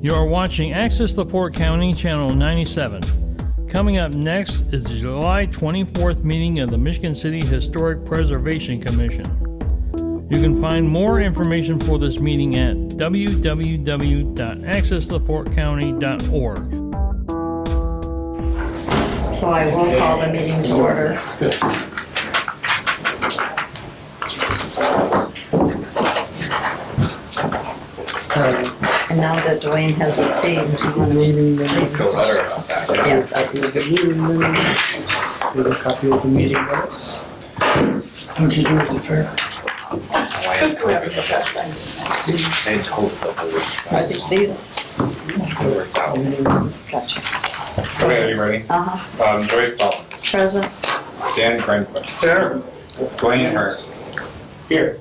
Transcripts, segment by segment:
You are watching Access LaPorte County, Channel 97. Coming up next is the July 24th meeting of the Michigan City Historic Preservation Commission. You can find more information for this meeting at www.accesslaportecounty.org. So I will call the meeting to order. And now that Dwayne has a seat, I feel better about that. yes, I do. Here's a copy of the meeting minutes. What'd you do at the fair? I had COVID. I had COVID the whole week. I think these, It worked out. gotcha. Okay, are you ready? Joyce Dalton, Present, Dan Grenquist, Here. Dwayne Hurt, Here.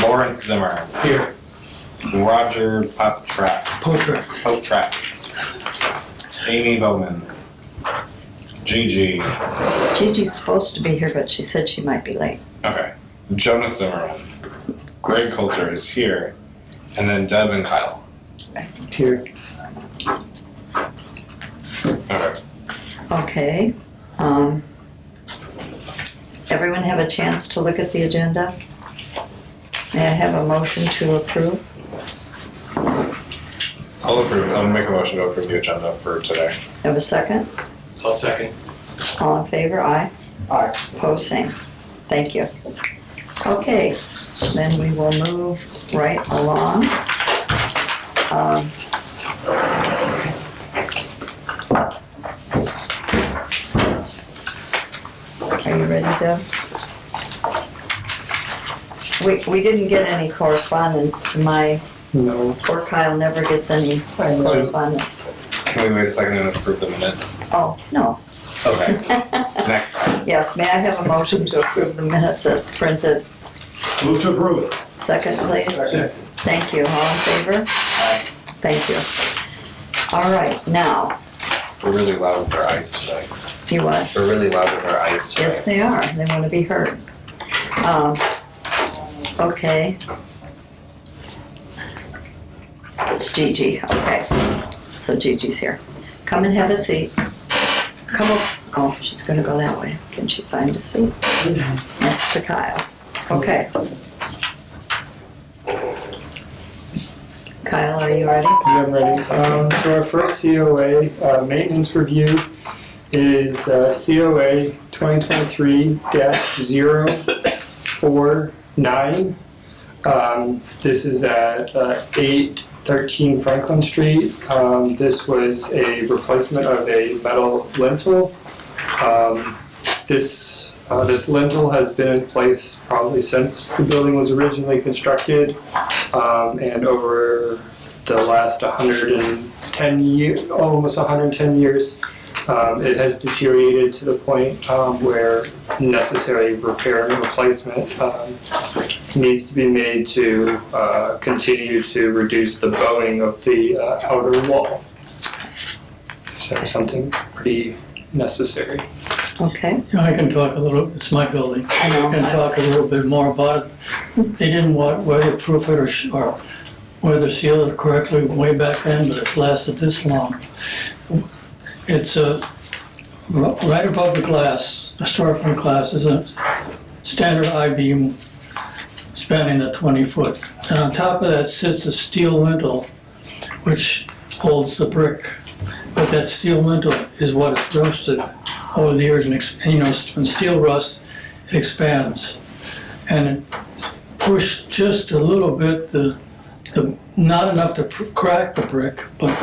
Lawrence Zimmer, Here. Roger Potrax, Potrax. Amy Bowman, Gigi, Gigi's supposed to be here, but she said she might be late. okay, Jonas Zimmerman, Greg Coulter is here, and then Deb and Kyle. Here. Okay. Okay, everyone have a chance to look at the agenda? May I have a motion to approve? I'll make a motion to approve the agenda for today. Have a second? I'll second. All in favor, aye? Aye. Opposed, same. Thank you. Okay, then we will move right along. Are you ready, Deb? We didn't get any correspondence to my, No. poor Kyle never gets any correspondence. Can we wait a second and approve the minutes? Oh, no. Okay. Next time. Yes, may I have a motion to approve the minutes as printed? Move to approve. Second, please. Second. Thank you. All in favor? Aye. Thank you. All right, now, We're really loud with our eyes today. you what? We're really loud with our eyes today. Yes, they are. They want to be heard. Okay. It's Gigi. Okay. So Gigi's here. Come and have a seat. Come up. Oh, she's going to go that way. Can she find a seat? Next to Kyle. Okay. Kyle, are you ready? Yeah, I'm ready. So our first COA maintenance review is COA 2023-049. This is at 813 Franklin Street. This was a replacement of a metal lintel. This lintel has been in place probably since the building was originally constructed, and over the last 110 years, almost 110 years, it has deteriorated to the point where necessary repair and replacement needs to be made to continue to reduce the bowing of the outer wall. So something pretty necessary. Okay. Yeah, I can talk a little, it's my building. I know. I can talk a little bit more about it. They didn't want weatherproof it or weather seal it correctly way back then, but it's lasted this long. It's right above the glass, the storefront glass is a standard I-beam spanning the 20 foot. And on top of that sits a steel lintel which holds the brick. But that steel lintel is what is rusted over the years, and when steel rusts, it expands, and it pushed just a little bit not enough to crack the brick, but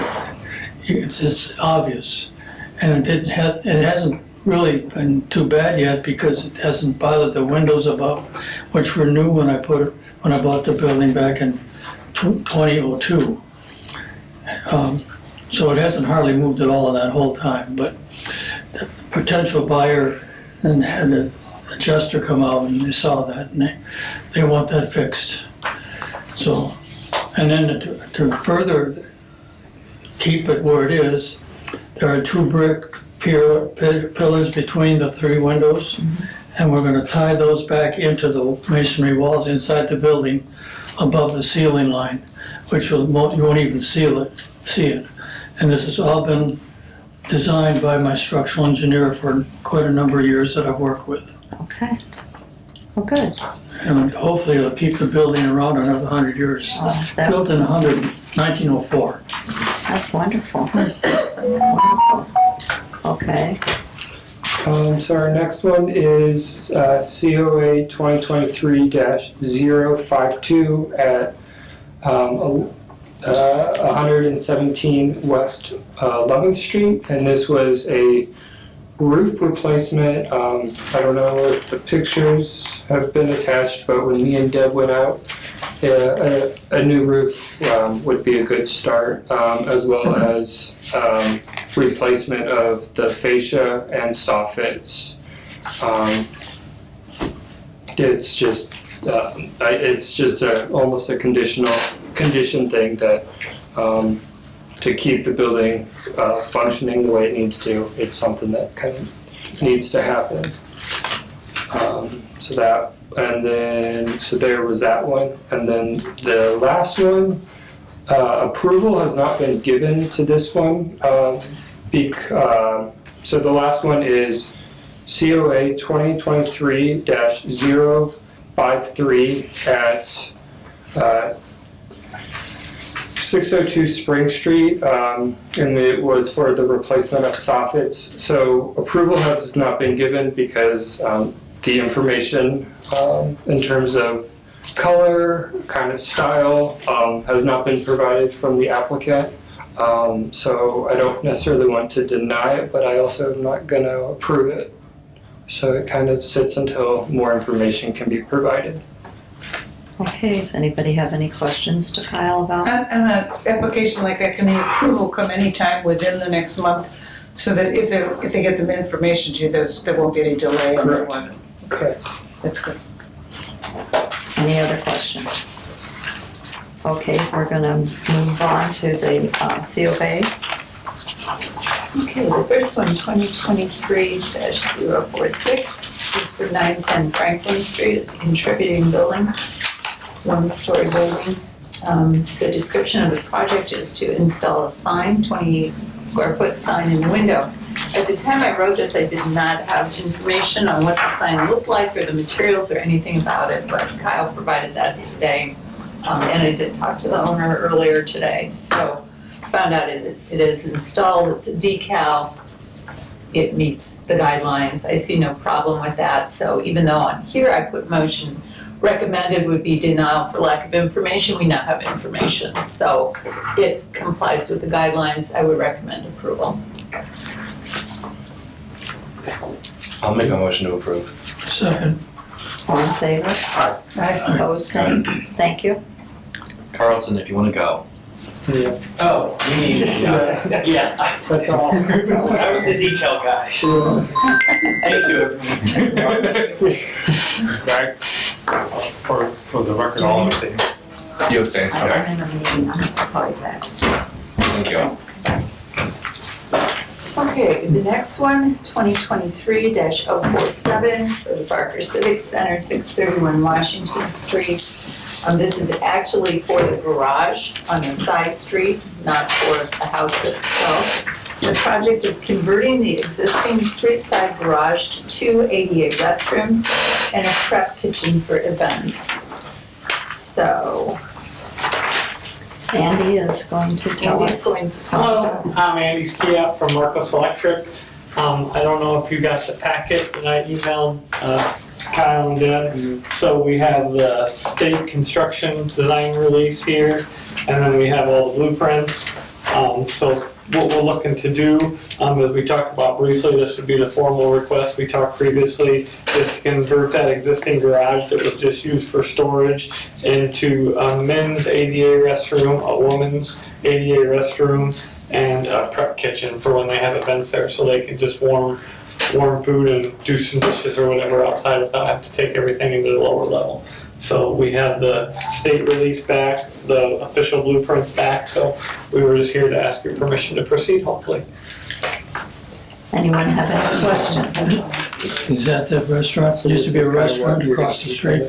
it's obvious, and it hasn't really been too bad yet because it hasn't bothered the windows above, which were new when I bought the building back in 2002. So it hasn't hardly moved at all in that whole time, but the potential buyer then had the adjuster come out and they saw that and they want that fixed. So, and then to further keep it where it is, there are two brick pillars between the three windows, and we're going to tie those back into the masonry walls inside the building above the ceiling line, which you won't even see it. And this has all been designed by my structural engineer for quite a number of years that I've worked with. Okay. Well, good. And hopefully it'll keep the building around another 100 years. Built in 1904. That's wonderful. Wonderful. Okay. So our next one is COA 2023-052 at 117 West Loving Street, and this was a roof replacement. I don't know if the pictures have been attached, but when me and Deb went out, a new roof would be a good start, as well as replacement of the fascia and soffits. It's just almost a condition thing that to keep the building functioning the way it needs to. It's something that kind of needs to happen. So there was that one, and then the last one, approval has not been given to this one. So the last one is COA 2023-053 at 602 Spring Street, and it was for the replacement of soffits. So approval has not been given because the information in terms of color, kind of style, has not been provided from the applicant. So I don't necessarily want to deny it, but I also am not going to approve it. So it kind of sits until more information can be provided. Okay, does anybody have any questions to Kyle about? And an application like that, can the approval come anytime within the next month? So that if they get the information to you, there won't be any delay in that one? Correct. That's good. Any other questions? Okay, we're gonna move on to the COA. Okay, the first one, 2023-046, is for 910 Franklin Street. It's a contributing building, one-story building. The description of the project is to install a sign, 28 square foot sign in the window. At the time I wrote this, I did not have information on what the sign looked like or the materials or anything about it, but Kyle provided that today. And I did talk to the owner earlier today, so found out it is installed, it's a decal, it meets the guidelines. I see no problem with that, so even though on here I put motion recommended would be denial for lack of information, we now have information, so it complies with the guidelines. I would recommend approval. I'll make a motion to approve. Second. All in favor? Opposed, same. Thank you. Carlton, if you want to go. Yeah. Oh, you mean, yeah. That's all. I was the decal guy. Thank you, Greg, for the record, all understand. You abstain, okay. I'm in a meeting, I'll call you back. Thank you. Okay, the next one, 2023-047 for the Barker Civic Center, 631 Washington Street. This is actually for the garage on the side street, not for the house itself. The project is converting the existing street side garage to 2 ADA restrooms and a prep kitchen for events. So, Andy is going to tell Andy's us. going to talk to Hello, us. I'm Andy Skia from Marcos Electric. I don't know if you got the packet that I emailed Kyle and Deb. So we have the state construction design release here, and then we have all the blueprints. So what we're looking to do, as we talked about briefly, this would be the formal request we talked previously, is to convert that existing garage that was just used for storage into a men's ADA restroom, a woman's ADA restroom, and a prep kitchen for when they have events there, so they can just warm food and do some dishes or whatever outside without having to take everything into the lower level. So we have the state release back, the official blueprints back, so we were just here to ask your permission to proceed, hopefully. Anyone have any questions? Is that the restaurant? Used to be a restaurant across the street.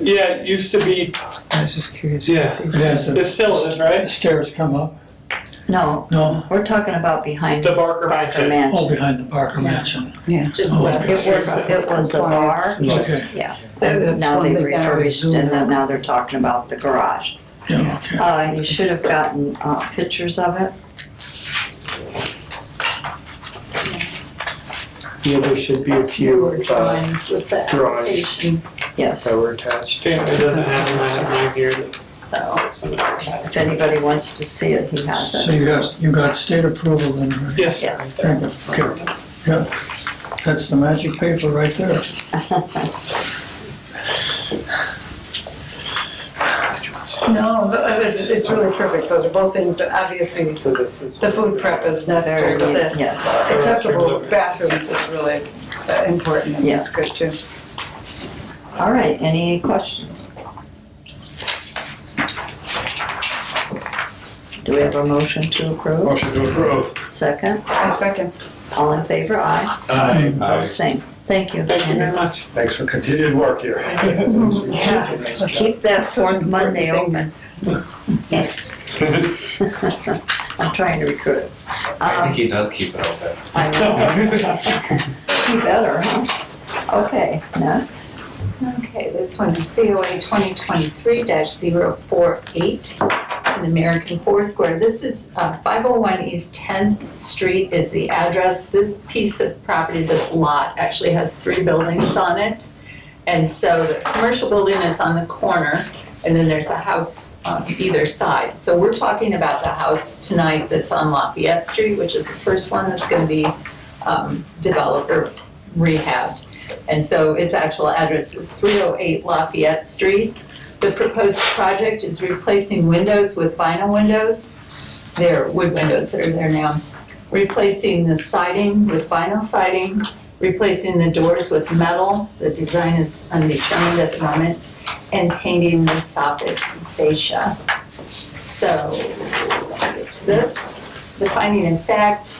Yeah, it used to be, I was just curious. yeah, it still is, The right? stairs come up? No, No? we're talking about behind The Barker Barker Mansion. Oh, Mansion. behind the Barker Mansion. Just Oh, west. It was a bar, Okay, yeah. That's Now one they they gotta refurbished zoom and then out. now they're talking about the garage. yeah, okay. You should have gotten pictures of it. Yeah, there should be a There few were drawings with the drawings. application, Yes. that were attached. It doesn't have them, I have mine here. so. If anybody wants to see it, he has So you it. got state approval then, right? Yes. Yeah. Thank you. Okay. Yeah, that's the magic paper right there. No, it's really terrific. Those are both things that obviously, So this is. the food prep is necessary, but the Yes. accessible bathrooms is really important, and that's good too. All right, any questions? Do we have a motion to approve? Motion to approve. Second? I second. All in favor? Aye. Aye. Opposed, same. Thank you. Thank you very much. Thanks for continued work here. Yeah, keep that fourth Monday open. I'm trying to recruit. I think he does keep it open. I know. You better, huh? Okay, next. Okay, this one is COA 2023-048. It's in American Foursquare. This is 501 East 10th Street is the address. This piece of property, this lot, actually has 3 buildings on it. And so the commercial building is on the corner, and then there's a house on either side. So we're talking about the house tonight that's on Lafayette Street, which is the first one that's going to be developed or rehabbed. And so its actual address is 308 Lafayette Street. The proposed project is replacing windows with vinyl windows. They're wood windows that are there now. Replacing the siding with vinyl siding, replacing the doors with metal. The design is undetermined at the moment. And painting the soffit and fascia. So, let's get to this. The finding in fact,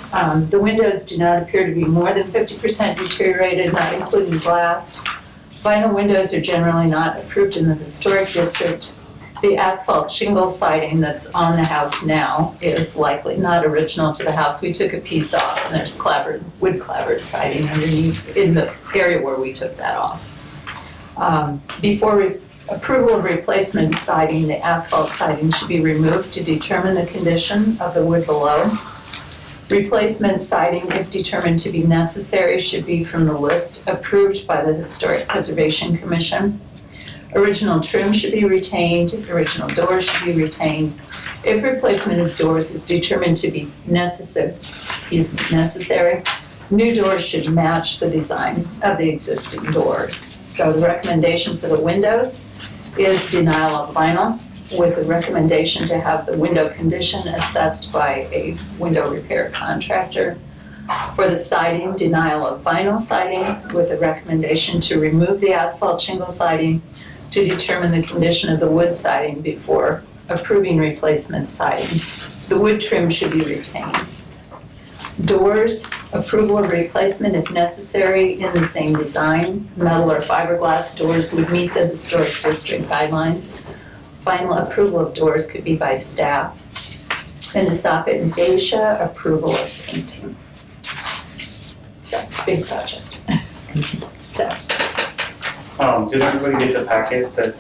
the windows do not appear to be more than 50% deteriorated, not including glass. Vinyl windows are generally not approved in the historic district. The asphalt shingle siding that's on the house now is likely not original to the house. We took a piece off and there's wood clapboard siding underneath in the area where we took that off. Before approval of replacement siding, the asphalt siding should be removed to determine the condition of the wood below. Replacement siding, if determined to be necessary, should be from the list approved by the Historic Preservation Commission. Original trim should be retained, original doors should be retained. If replacement of doors is determined to be necessary, new doors should match the design of the existing doors. So the recommendation for the windows is denial of vinyl with a recommendation to have the window condition assessed by a window repair contractor. For the siding, denial of vinyl siding with a recommendation to remove the asphalt shingle siding to determine the condition of the wood siding before approving replacement siding. The wood trim should be retained. Doors, approval of replacement if necessary in the same design. Metal or fiberglass doors would meet the historic district guidelines. Final approval of doors could be by staff. And the soffit and fascia, approval of painting. So, big project. So, Did everybody get the packet that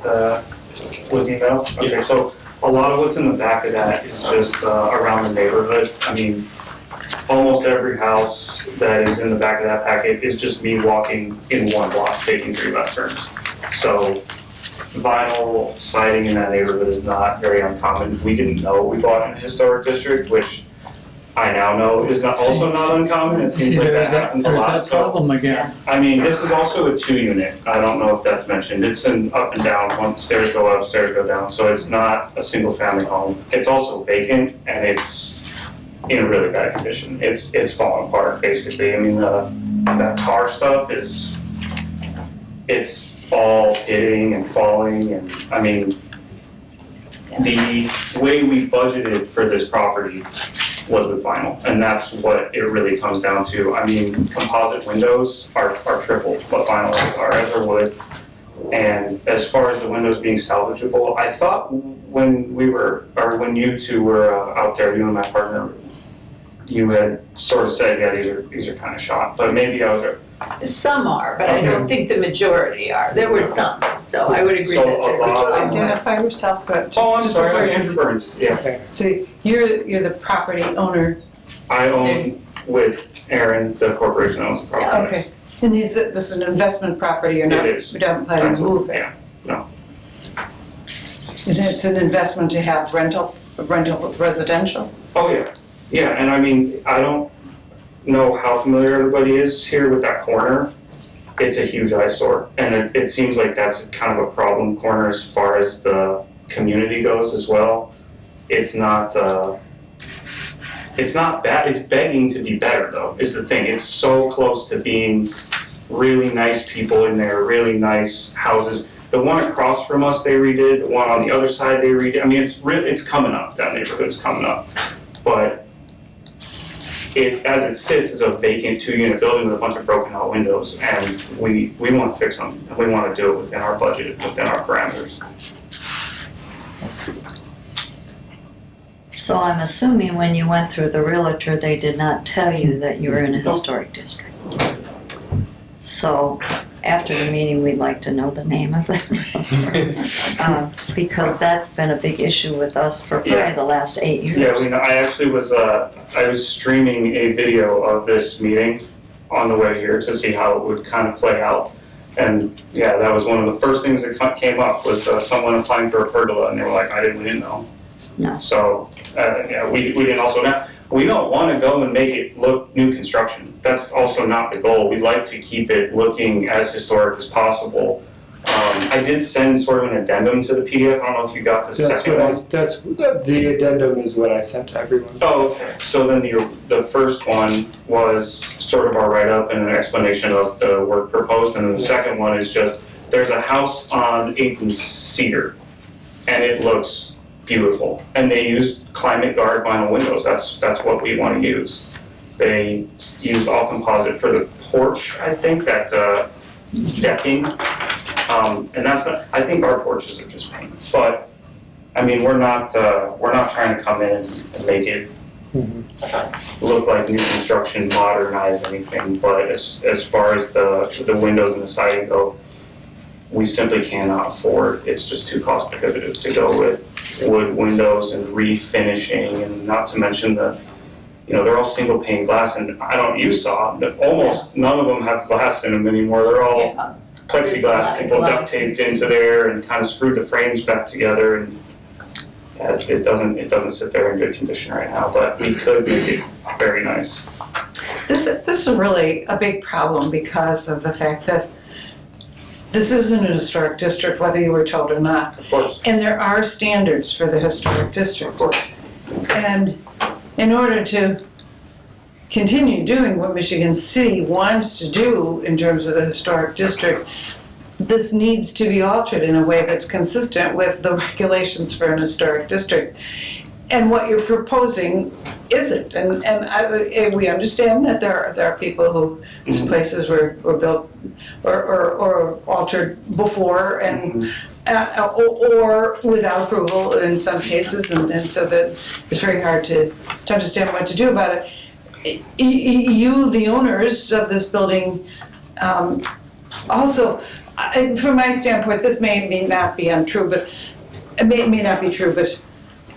was emailed? Okay, so a lot of what's in the back of that is just around the neighborhood. I mean, almost every house that is in the back of that packet is just me walking in one block, taking 3 left turns. So vinyl siding in that neighborhood is not very uncommon. We didn't know we bought in a historic district, which I now know is also not uncommon. It seems like that happens a lot. There's that problem again. I mean, this is also a 2-unit. I don't know if that's mentioned. It's an up and down, one stairs go up, stairs go down. So it's not a single family home. It's also vacant and it's in really bad condition. It's falling apart basically. I mean, that tar stuff it's all hitting and falling, and I mean, the way we budgeted for this property with vinyl, and that's what it really comes down to. I mean, composite windows are triple what vinyl is, are as are wood. And as far as the windows being salvageable, I thought when you two were out there, you and my partner, you had sort of said, yeah, these are kind of shot, but maybe I was. Some are, but I don't think the majority are. There were some, so I would agree So that there's a lot- some. Identify yourself, but Oh, I'm just. sorry, Andrew Burns, yeah. So you're the property owner, I own There's- with Aaron, the corporation owns the property. okay. And this is an investment property, you're not, It is. you don't plan to move it. Yeah, It's an investment to have rental residential. oh yeah, yeah, and I mean, I don't know how familiar everybody is here with that corner. It's a huge eyesore, and it seems like that's kind of a problem corner as far as the community goes as well. It's not bad, it's begging to be better though, is the thing. It's so close to being really nice people in there, really nice houses. The one across from us they redid, the one on the other side they redid. I mean, it's coming up, that neighborhood's coming up. But as it sits, is a vacant 2-unit building with a bunch of broken out windows, and we want to fix them, and we want to do it within our budget, within our parameters. So I'm assuming when you went through the realtor, they did not tell you that you were in a historic district. So after the meeting, we'd like to know the name of the realtor. Because that's been a big issue with us for probably Yeah. the last 8 years. Yeah, I actually was, I was streaming a video of this meeting on the way here to see how it would kind of play out. And yeah, that was one of the first things that came up was someone applying for a pergola, and they were like, we didn't know. No. So, yeah, we didn't also know. We don't want to go and make it look new construction. That's also not the goal. We'd like to keep it looking as historic as possible. I did send sort of an addendum to the PDF. I don't know if you got the second one. The addendum is what I sent to everyone. Oh, okay. So then the first one was sort of our write-up and an explanation of the work proposed, and then the second one is just, there's a house on 8th and Cedar, and it looks beautiful. And they used Climate Guard vinyl windows. That's what we want to use. They used all composite for the porch, I think, that decking. And that's not, I think our porches are just paint. But I mean, we're not trying to come in and make it look like new construction, modernize anything. But as far as the windows and the siding go, we simply cannot afford. It's just too cost prohibitive to go with wood windows and refinishing, and not to mention they're all single pane glass, and you saw that almost none of them have glass in them anymore. They're all Yeah. plexiglass, people duct taped into there and kind of screwed the frames back together, and yeah, it doesn't sit there in good condition right now, but we could make it very nice. This is really a big problem because of the fact that this isn't an historic district, whether you were told or not. Of course. And there are standards for the historic district. And in order to continue doing what Michigan City wants to do in terms of the historic district, this needs to be altered in a way that's consistent with the regulations for an historic district. And what you're proposing isn't. And we understand that there are people whose places were built or altered before, and or without approval in some cases, and so that it's very hard to understand what to do about it. You, the owners of this building, also, from my standpoint, this may not be untrue, but it may not be true, but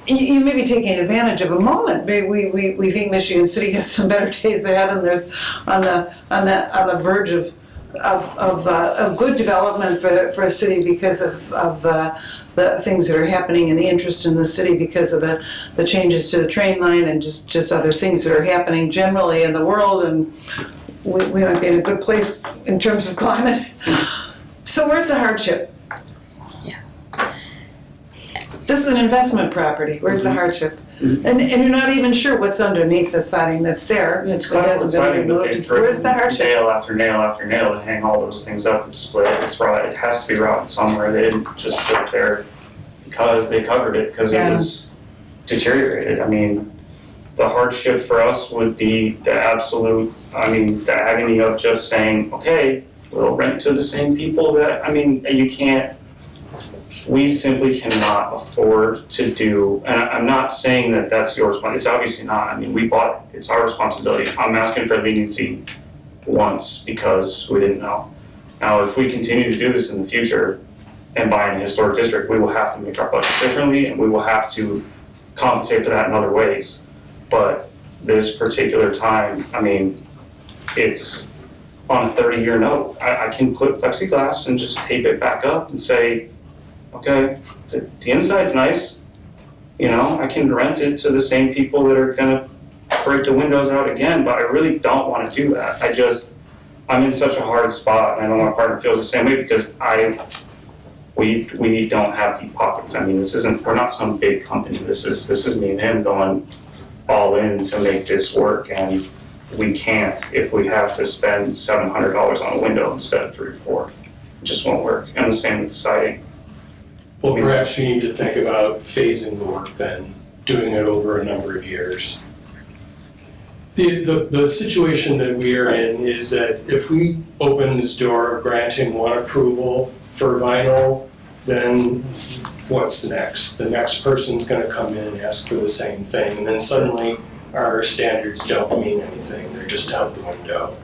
you may be taking advantage of a moment. We think Michigan City has some better days ahead, and there's on the verge of a good development for a city because of the things that are happening and the interest in the city because of the changes to the train line and just other things that are happening generally in the world, and we might be in a good place in terms of climate. So where's the hardship? This is an investment property. Where's the hardship? And you're not even sure what's underneath the siding that's there. It hasn't been removed. Where's the hardship? Nail after nail after nail to hang all those things up. It's split. It's rotted. It has to be rotted somewhere. They didn't just put it there because they covered it because it was deteriorated. I mean, The hardship for us would be the absolute, the agony of just saying, okay, we'll rent to the same people that, you can't, we simply cannot afford to do, and I'm not saying that that's your responsibility, it's obviously not, we bought it, it's our responsibility. I'm asking for leniency once because we didn't know. Now, if we continue to do this in the future and buy in a historic district, we will have to make our budget differently and we will have to compensate for that in other ways. But this particular time, it's on a 30-year note. I can put plexiglass and just tape it back up and say, okay, the inside's nice. I can rent it to the same people that are gonna break the windows out again, but I really don't wanna do that. I'm in such a hard spot, and I know my partner feels the same way because we don't have deep pockets. We're not some big company. This is me and him going all in to make this work, and we can't if we have to spend $700 on a window instead of 3 or 4. It just won't work. And the same with the siding. Well, perhaps you need to think about phasing the work then, doing it over a number of years. The situation that we are in is that if we open this door of granting one approval for vinyl, then what's next? The next person's gonna come in and ask for the same thing, and then suddenly our standards don't mean anything, they're just out the window.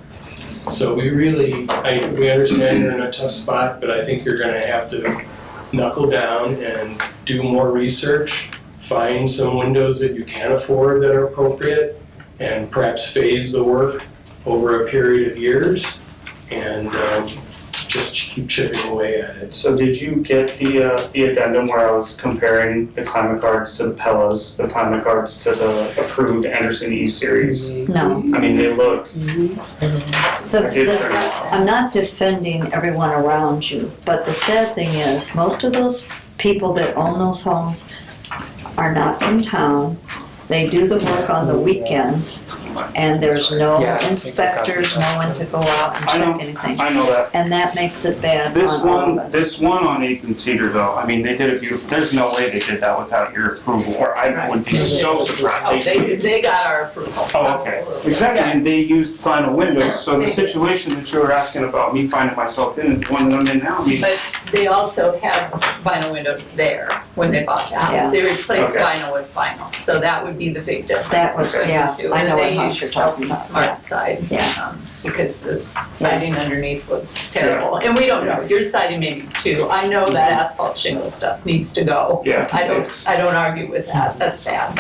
So we understand you're in a tough spot, but I think you're gonna have to knuckle down and do more research, find some windows that you can afford that are appropriate, and perhaps phase the work over a period of years, and just keep chipping away at it. So did you get the addendum where I was comparing the climate guards to the Pellas, the climate guards to the approved Anderson E series? No. They look. I'm not defending everyone around you, but the sad thing is, most of those people that own those homes are not from town. They do the work on the weekends, and there's no inspectors, no one to go out and check anything. I know that. And that makes it bad This on all of one, us. this one on 8th and Cedar though, they did it beautiful. There's no way they did that without your approval, or I would be so surprised. They got our approval. Oh, okay. Absolutely. Exactly, and Yes. they used vinyl windows, so the situation that you were asking about me finding myself in is the one that I'm in now. But they also had vinyl windows there when they bought the Yeah. house. They replaced Okay. vinyl with vinyl, so that would be the big difference. That was- between the yeah, two. I know And what they house you're used talking LP about, Smart side. Yeah. Because the siding underneath was terrible. And we don't know, your siding maybe too. I know that asphalt shingle stuff needs to go. Yeah, I it's- don't argue with that, that's bad.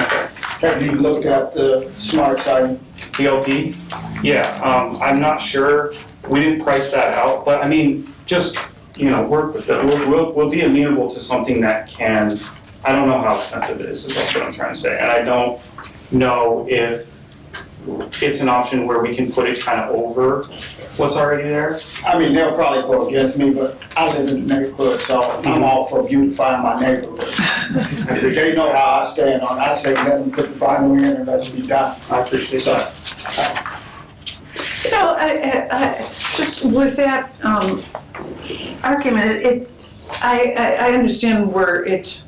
Have you looked at the smart siding? PLP? Yeah, I'm not sure, we didn't price that out, but just, work with it. We'll be amenable to something that can, I don't know how expensive it is what I'm trying to say. And I don't know if it's an option where we can put it kind of over what's already there. They'll probably go against me, but I live in the neighborhood, so I'm all for beautifying my neighborhood. They know how I stand on it. I say, let them put the vinyl in and let's be done. I appreciate that. I just with that argument, I understand where it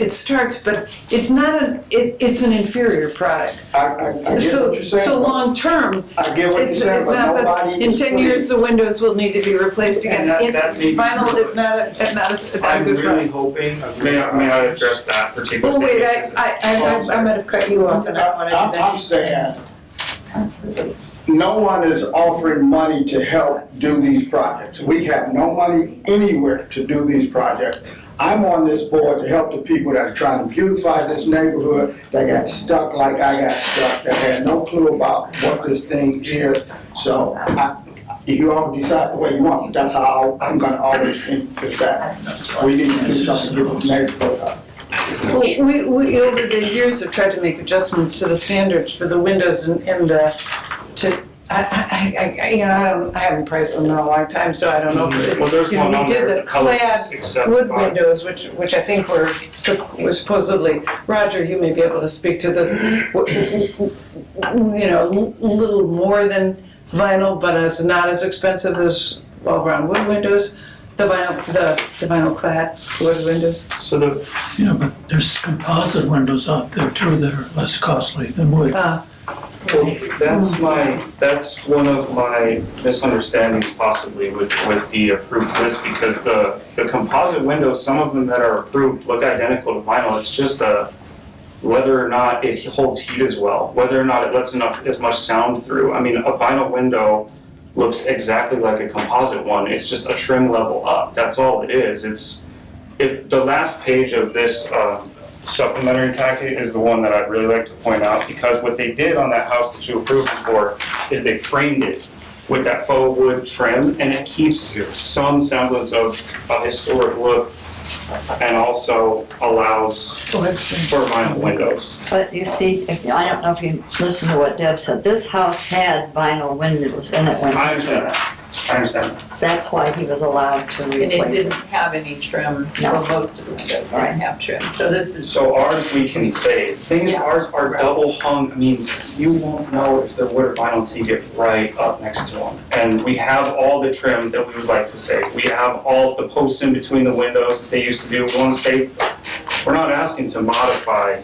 starts, but it's not it's an inferior product. I get what you're saying. So long term, I get what you're it's saying, but not that nobody. in 10 years the windows will need to be replaced again. And that may be- Vinyl is not a I'm good really product. hoping, may I address that particular Well, thing? wait, I might have cut you off and I wanted to. I'm saying, no one is offering money to help do these projects. We have no money anywhere to do these projects. I'm on this board to help the people that are trying to beautify this neighborhood, that got stuck like I got stuck, that had no clue about what this thing is. So you all decide the way you want, but that's how I'm gonna always think, is that we need to do something to get this neighborhood up. Well, we over the years have tried to make adjustments to the standards for the windows and I haven't priced them in a long time, so I don't know. Well, there's one We on did there, the the colors clad except wood fine. windows, which I think were supposedly, Roger, you may be able to speak to this, a little more than vinyl, but it's not as expensive as well-ground wood windows. The vinyl clad wood windows. So the, Yeah, but there's composite windows out there too that are less costly than wood. well, that's one of my misunderstandings possibly with the approved list, because the composite windows, some of them that are approved look identical to vinyl. It's just whether or not it holds heat as well, whether or not it lets as much sound through. I mean, a vinyl window looks exactly like a composite one. It's just a trim level up. That's all it is. If the last page of this supplementary packet is the one that I'd really like to point out, because what they did on that house that you approved it for is they framed it with that faux wood trim, and it keeps some semblance of a historic look, and also allows for vinyl windows. But you see, I don't know if you listened to what Deb said, this house had vinyl windows in it when. I understand that. That's why he was allowed to And it replace didn't it. have any trim, No. well, most of the windows didn't have trim, so this is. So ours we can save. Thing is, Yeah. ours are double hung. I mean, you won't know if they're wood or vinyl until you get right up next to them. And we have all the trim that we would like to save. We have all the posts in between the windows that they used to do. We want to save. We're not asking to modify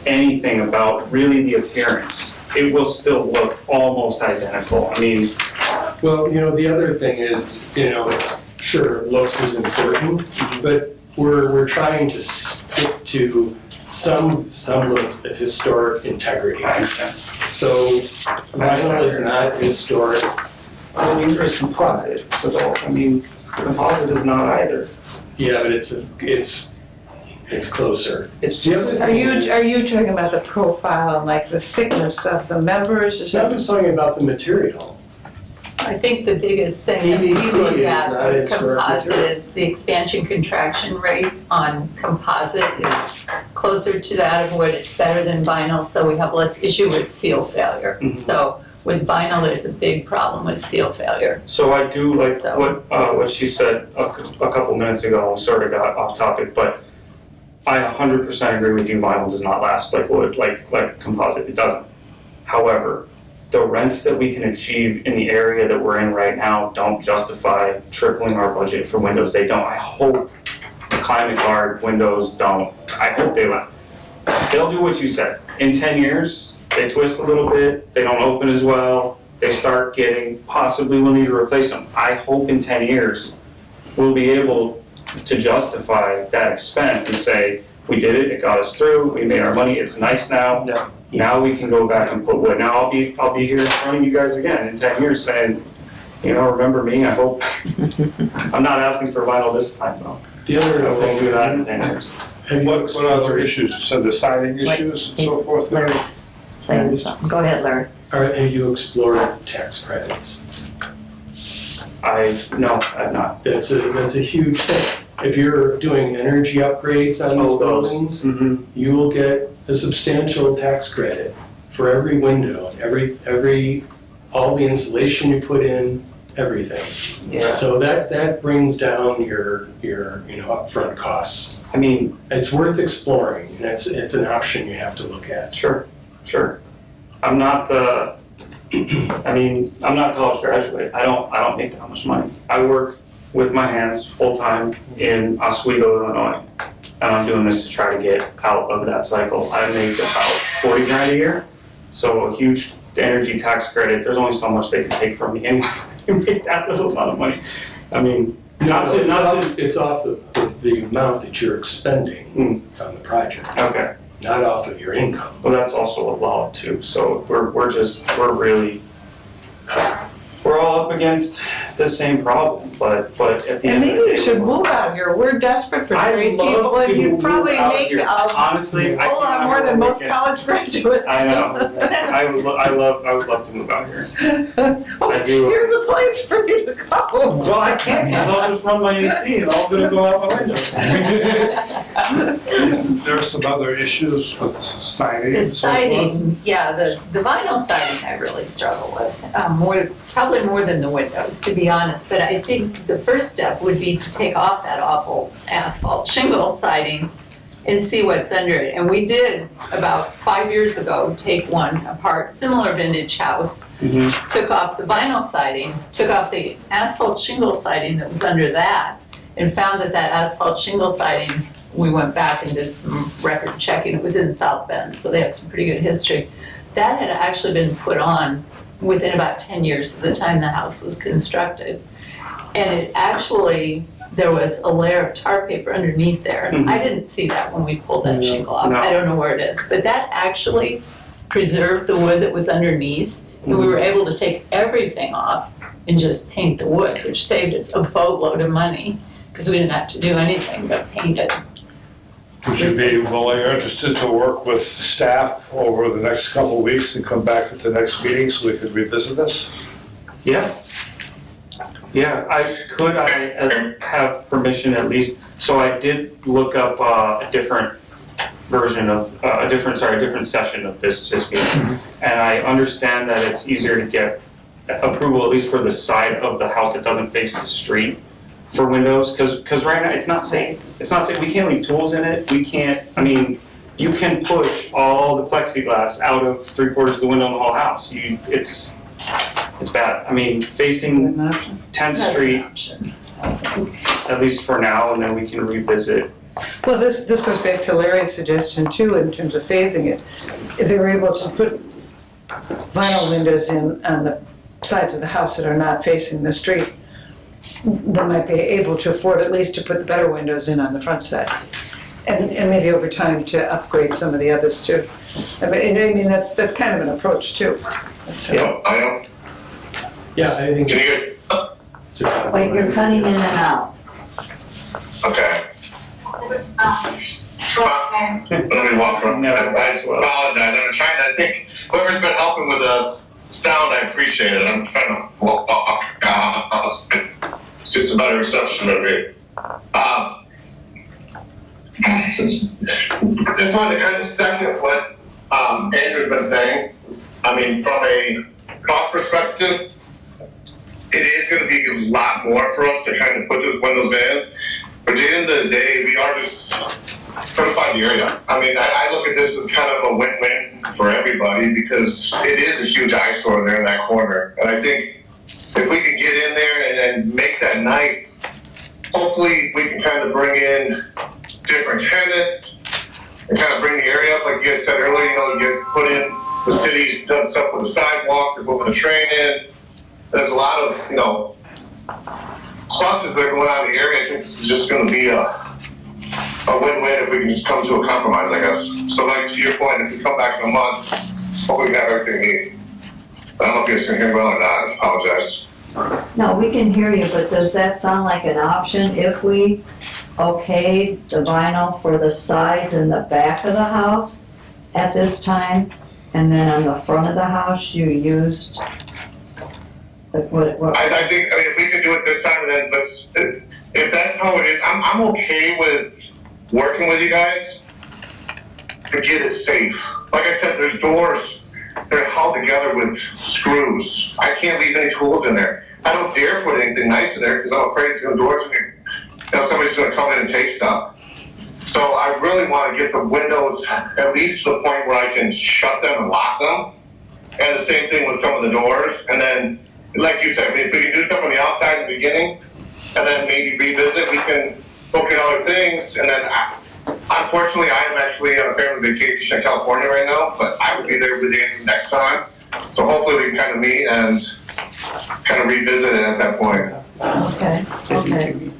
anything about really the appearance. It will still look almost identical. I mean, Well, the other thing is, it's sure looks is important, but we're trying to stick to some semblance of historic integrity. I understand. So vinyl is not historic. I mean, there's composite, so, I mean, composite is not either. Yeah, but it's closer. It's The other just, Are you talking about the profile and like the thickness of the members? It's not just talking about the material. I think the biggest thing that we PVC look is at not with historic composite material. is the expansion contraction rate on composite is closer to that of wood. It's better than vinyl, so we have less issue with seal failure. Mhm. So with vinyl, there's a big problem with seal failure. so I do like So- what she said a couple minutes ago. We sort of got off topic, but I 100% agree with you. Vinyl does not last like wood, like composite. It doesn't. However, the rents that we can achieve in the area that we're in right now don't justify tripling our budget for windows. They don't. I hope the Climate Guard windows don't. I hope they'll do what you said. In 10 years, they twist a little bit, they don't open as well, they start getting, possibly we'll need to replace them. I hope in 10 years, we'll be able to justify that expense and say, we did it, it got us through, we made our money, it's nice now. Yeah. Now we can go back and put wood. Now I'll be here in front of you guys again in 10 years saying, remember me, I hope. I'm not asking for vinyl this time though. The other I won't do that in thing, 10 years. have you What other issues? So the siding issues and so forth? Larry's saying something. Go ahead, Larry. have you explored tax credits? No, I've not. That's a huge thing. If you're doing energy upgrades on these buildings, Mm-hmm. you will get a substantial tax credit for every window, all the insulation you put in, everything. Yeah. So that brings down your upfront costs. I mean, It's worth exploring, and it's an option you have to look at. sure. I'm not, I'm not a college graduate. I don't make that much money. I work with my hands full-time in Oswego, Illinois. And I'm doing this to try to get out of that cycle. I make about 40 grand a year. So a huge energy tax credit, there's only so much they can take from me anyway to make that little amount of money. I mean, It's off the amount that you're expending on the project, okay. not off of your income. Well, that's also a law too, so we're all up against the same problem, but at the And end of maybe the day. you should move out here. We're desperate for I'd trade love people, and to you'd move probably out make here. a Honestly, I whole lot can't more than remember most weekend. college graduates. I know, I would love to move out here. I do. Here's a place for you to go. Well, I can't, because I'll just run my AC and all gonna go out my window. There are some other issues with siding The and so forth. siding, yeah, the vinyl siding I really struggle with, probably more than the windows, to be honest. But I think the first step would be to take off that awful asphalt shingle siding and see what's under it. And we did, about 5 years ago, take one apart, similar vintage house, took off the vinyl siding, took off the asphalt shingle siding that was under that, and found that that asphalt shingle siding, we went back and did some record checking, it was in South Bend, so they have some pretty good history. That had actually been put on within about 10 years of the time the house was constructed. And it actually, there was a layer of tar paper underneath there. I didn't see that when we pulled that shingle off. I don't know where it is. But that actually preserved the wood that was underneath. And we were able to take everything off and just paint the wood, which saved us a boatload of money because we didn't have to do anything but paint it. Would you be willing or interested to work with staff over the next couple of weeks and come back at the next meeting so we could revisit this? Yeah. Yeah, I have permission at least, so I did look up a different version of, a different session of this meeting. And I understand that it's easier to get approval, at least for the side of the house that doesn't face the street for windows, because right now, it's not safe. It's not safe, we can't leave tools in it, we can't, I mean, you can push all the plexiglass out of 3/4 of the window in the whole house. It's bad. I mean, facing 10th Street, at least for now, and then we can revisit. Well, this goes back to Larry's suggestion too, in terms of phasing it. If they were able to put vinyl windows in on the sides of the house that are not facing the street, they might be able to afford at least to put the better windows in on the front side. And maybe over time to upgrade some of the others too. I mean that's kind of an approach too. Yeah, I think Can you it's a compliment. Wait, you're cutting in and out. okay. Let me walk from. I apologize. I'm trying to think. Whoever's been helping with the sound, I appreciate it. I'm trying to walk out. It's just a better reception of it. Just wanted to kind of second what Andrew's been saying. I mean, from a cost perspective, it is going to be a lot more for us to kind of put those windows in. But at the end of the day, we are just trying to find the area. I mean, I look at this as kind of a win-win for everybody because it is a huge eyesore there in that corner. And I think if we can get in there and make that nice, hopefully we can kind of bring in different tenants and kind of bring the area up. Like you guys said earlier, you guys put in, the city's done stuff with the sidewalk, they're moving the train in. There's a lot of, pluses that are going on in the area. I think this is just going to be a win-win if we can just come to a compromise, I guess. So like to your point, if we come back in a month, hopefully we have everything we need. I don't know if you guys can hear me well or not, I apologize. No, we can hear you, but does that sound like an option if we okayed the vinyl for the sides and the back of the house at this time? And then on the front of the house, you used, what? I think, if we could do it this time, and then if that's how it is, I'm okay with working with you guys to get it safe. Like I said, there's doors, they're held together with screws. I can't leave any tools in there. I don't dare put anything nice in there because I'm afraid it's going to doors, somebody's going to come in and take stuff. So I really want to get the windows at least to the point where I can shut them and lock them. And the same thing with some of the doors. And then, like you said, if we can do stuff on the outside in the beginning, and then maybe revisit, we can look at other things. And then, unfortunately, I am actually on a family vacation in California right now, but I will be there with Andrew next time. So hopefully we can kind of meet and kind of revisit it at that point. Okay.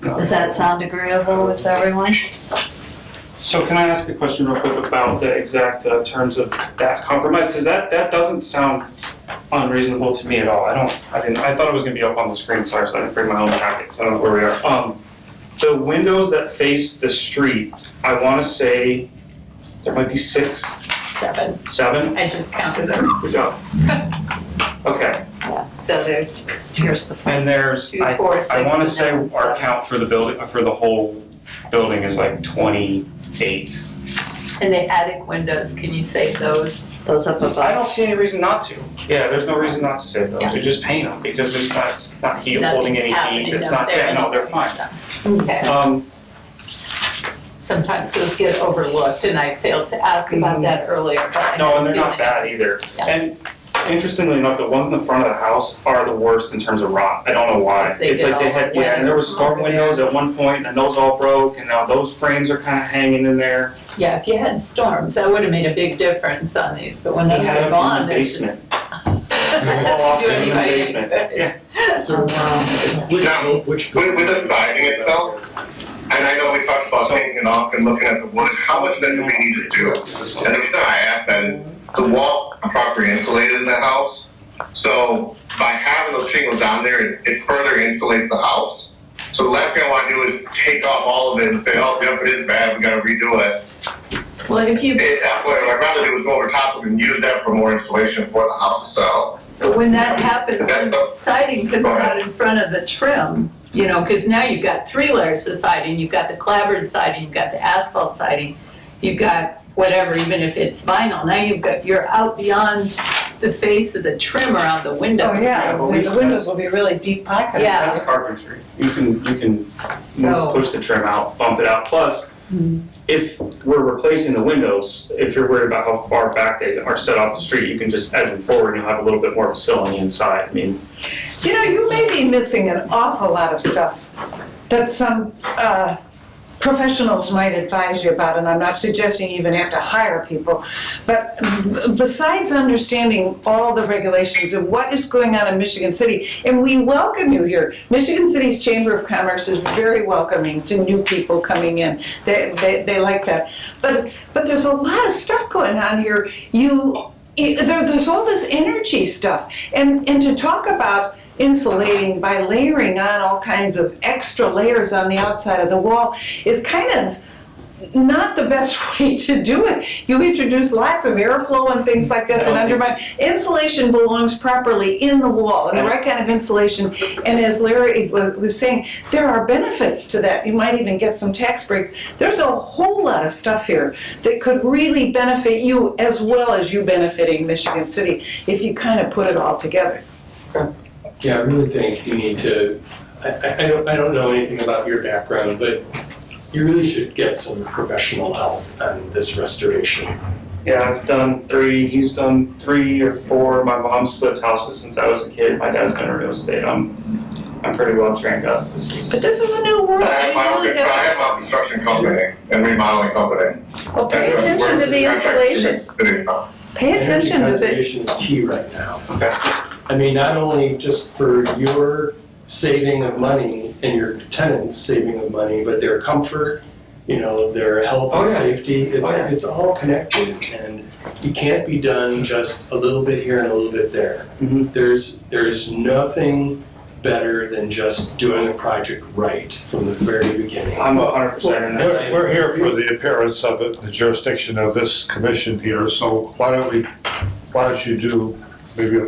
Does that sound agreeable with everyone? So can I ask a question real quick about the exact terms of that compromise? Because that doesn't sound unreasonable to me at all. I thought it was gonna be up on the screen, sorry, so I didn't bring my own packets. I don't know where we are. The windows that face the street, I wanna say there might be 6. 7. 7? I just counted them. Good job. Okay. So here's the front. And there's, 2, 4, 6, I wanna and say then our 7. count for the building, for the whole building is like 28. And the attic windows, can you save those? Those up above? I don't see any reason not to. Yeah, there's no reason not to save those. Yeah. You just paint them because it's not heat holding Nothing's any happening heat. It's up not, there. yeah, no, they're fine. Okay. Sometimes those get overlooked and I failed to ask about that earlier, but I No, had and a they're not feeling bad it was- either. Yeah. And Interestingly enough, the ones in the front of the house are the worst in terms of rot. I don't know why. Yes, they It's did like they all had, the yeah, and there was storm weather windows at one point, and those all broke, and now those frames are kind of hanging in there. Yeah, if you had storms, that would have made a big difference on these, but when those Yeah, are in the gone, there's just. Doesn't do In the anybody any basement. good. Yeah. Now, with the siding itself, and I know we talked about taking it off and looking at the wood, how much then do we need to do? And the reason I ask that is the wall are properly insulated in the house. So by having those shingles down there, it further insulates the house. So the last thing I want to do is take off all of it and say, oh, yep, it is bad, we gotta redo it. Well, if you, What I'd rather do is go over top of it and use that for more insulation for the house itself. but when that happens, when the siding comes out in front of the trim, you know, because now you've got 3 layers of siding, you've got the clapboard siding, you've got the asphalt siding, you've got whatever, even if it's vinyl, now you're out beyond the face of the trim around the windows. Oh, yeah, so the windows will be really deep pocketed. Yeah. That's carpentry. You can So- push the trim out, bump it out. Plus, if we're replacing the windows, if you're worried about how far back they are set off the street, you can just edge them forward and you'll have a little bit more facility inside. I mean, You know, you may be missing an awful lot of stuff that some professionals might advise you about, and I'm not suggesting you even have to hire people, but besides understanding all the regulations and what is going on in Michigan City, and we welcome you here. Michigan City's Chamber of Commerce is very welcoming to new people coming in. They like that. But there's a lot of stuff going on here. There's all this energy stuff, and to talk about insulating by layering on all kinds of extra layers on the outside of the wall is kind of not the best way to do it. You introduce lots of airflow and things like that that undermine. Insulation belongs properly in the wall, and the right kind of insulation. And as Larry was saying, there are benefits to that. You might even get some tax breaks. There's a whole lot of stuff here that could really benefit you as well as you benefiting Michigan City if you kind of put it all together. Yeah, I really think you need to, I don't know anything about your background, but you really should get some professional help on this restoration. yeah, I've done 3, he's done 3 or 4. My mom's flipped houses since I was a kid. My dad's been in real estate. I'm pretty well trained up. But this is a new world. I have my own construction company and remodeling company. Well, pay attention to the insulation. Pay attention to the. Conservation is key right now. Okay. I mean, not only just for your saving of money and your tenants' saving of money, but their comfort, you know, their health and safety. It's all connected, and it can't be done just a little bit here and a little bit there. There's nothing better than just doing a project right from the very beginning. I'm 100% in that. We're here for the appearance of it, the jurisdiction of this commission here, so why don't you do maybe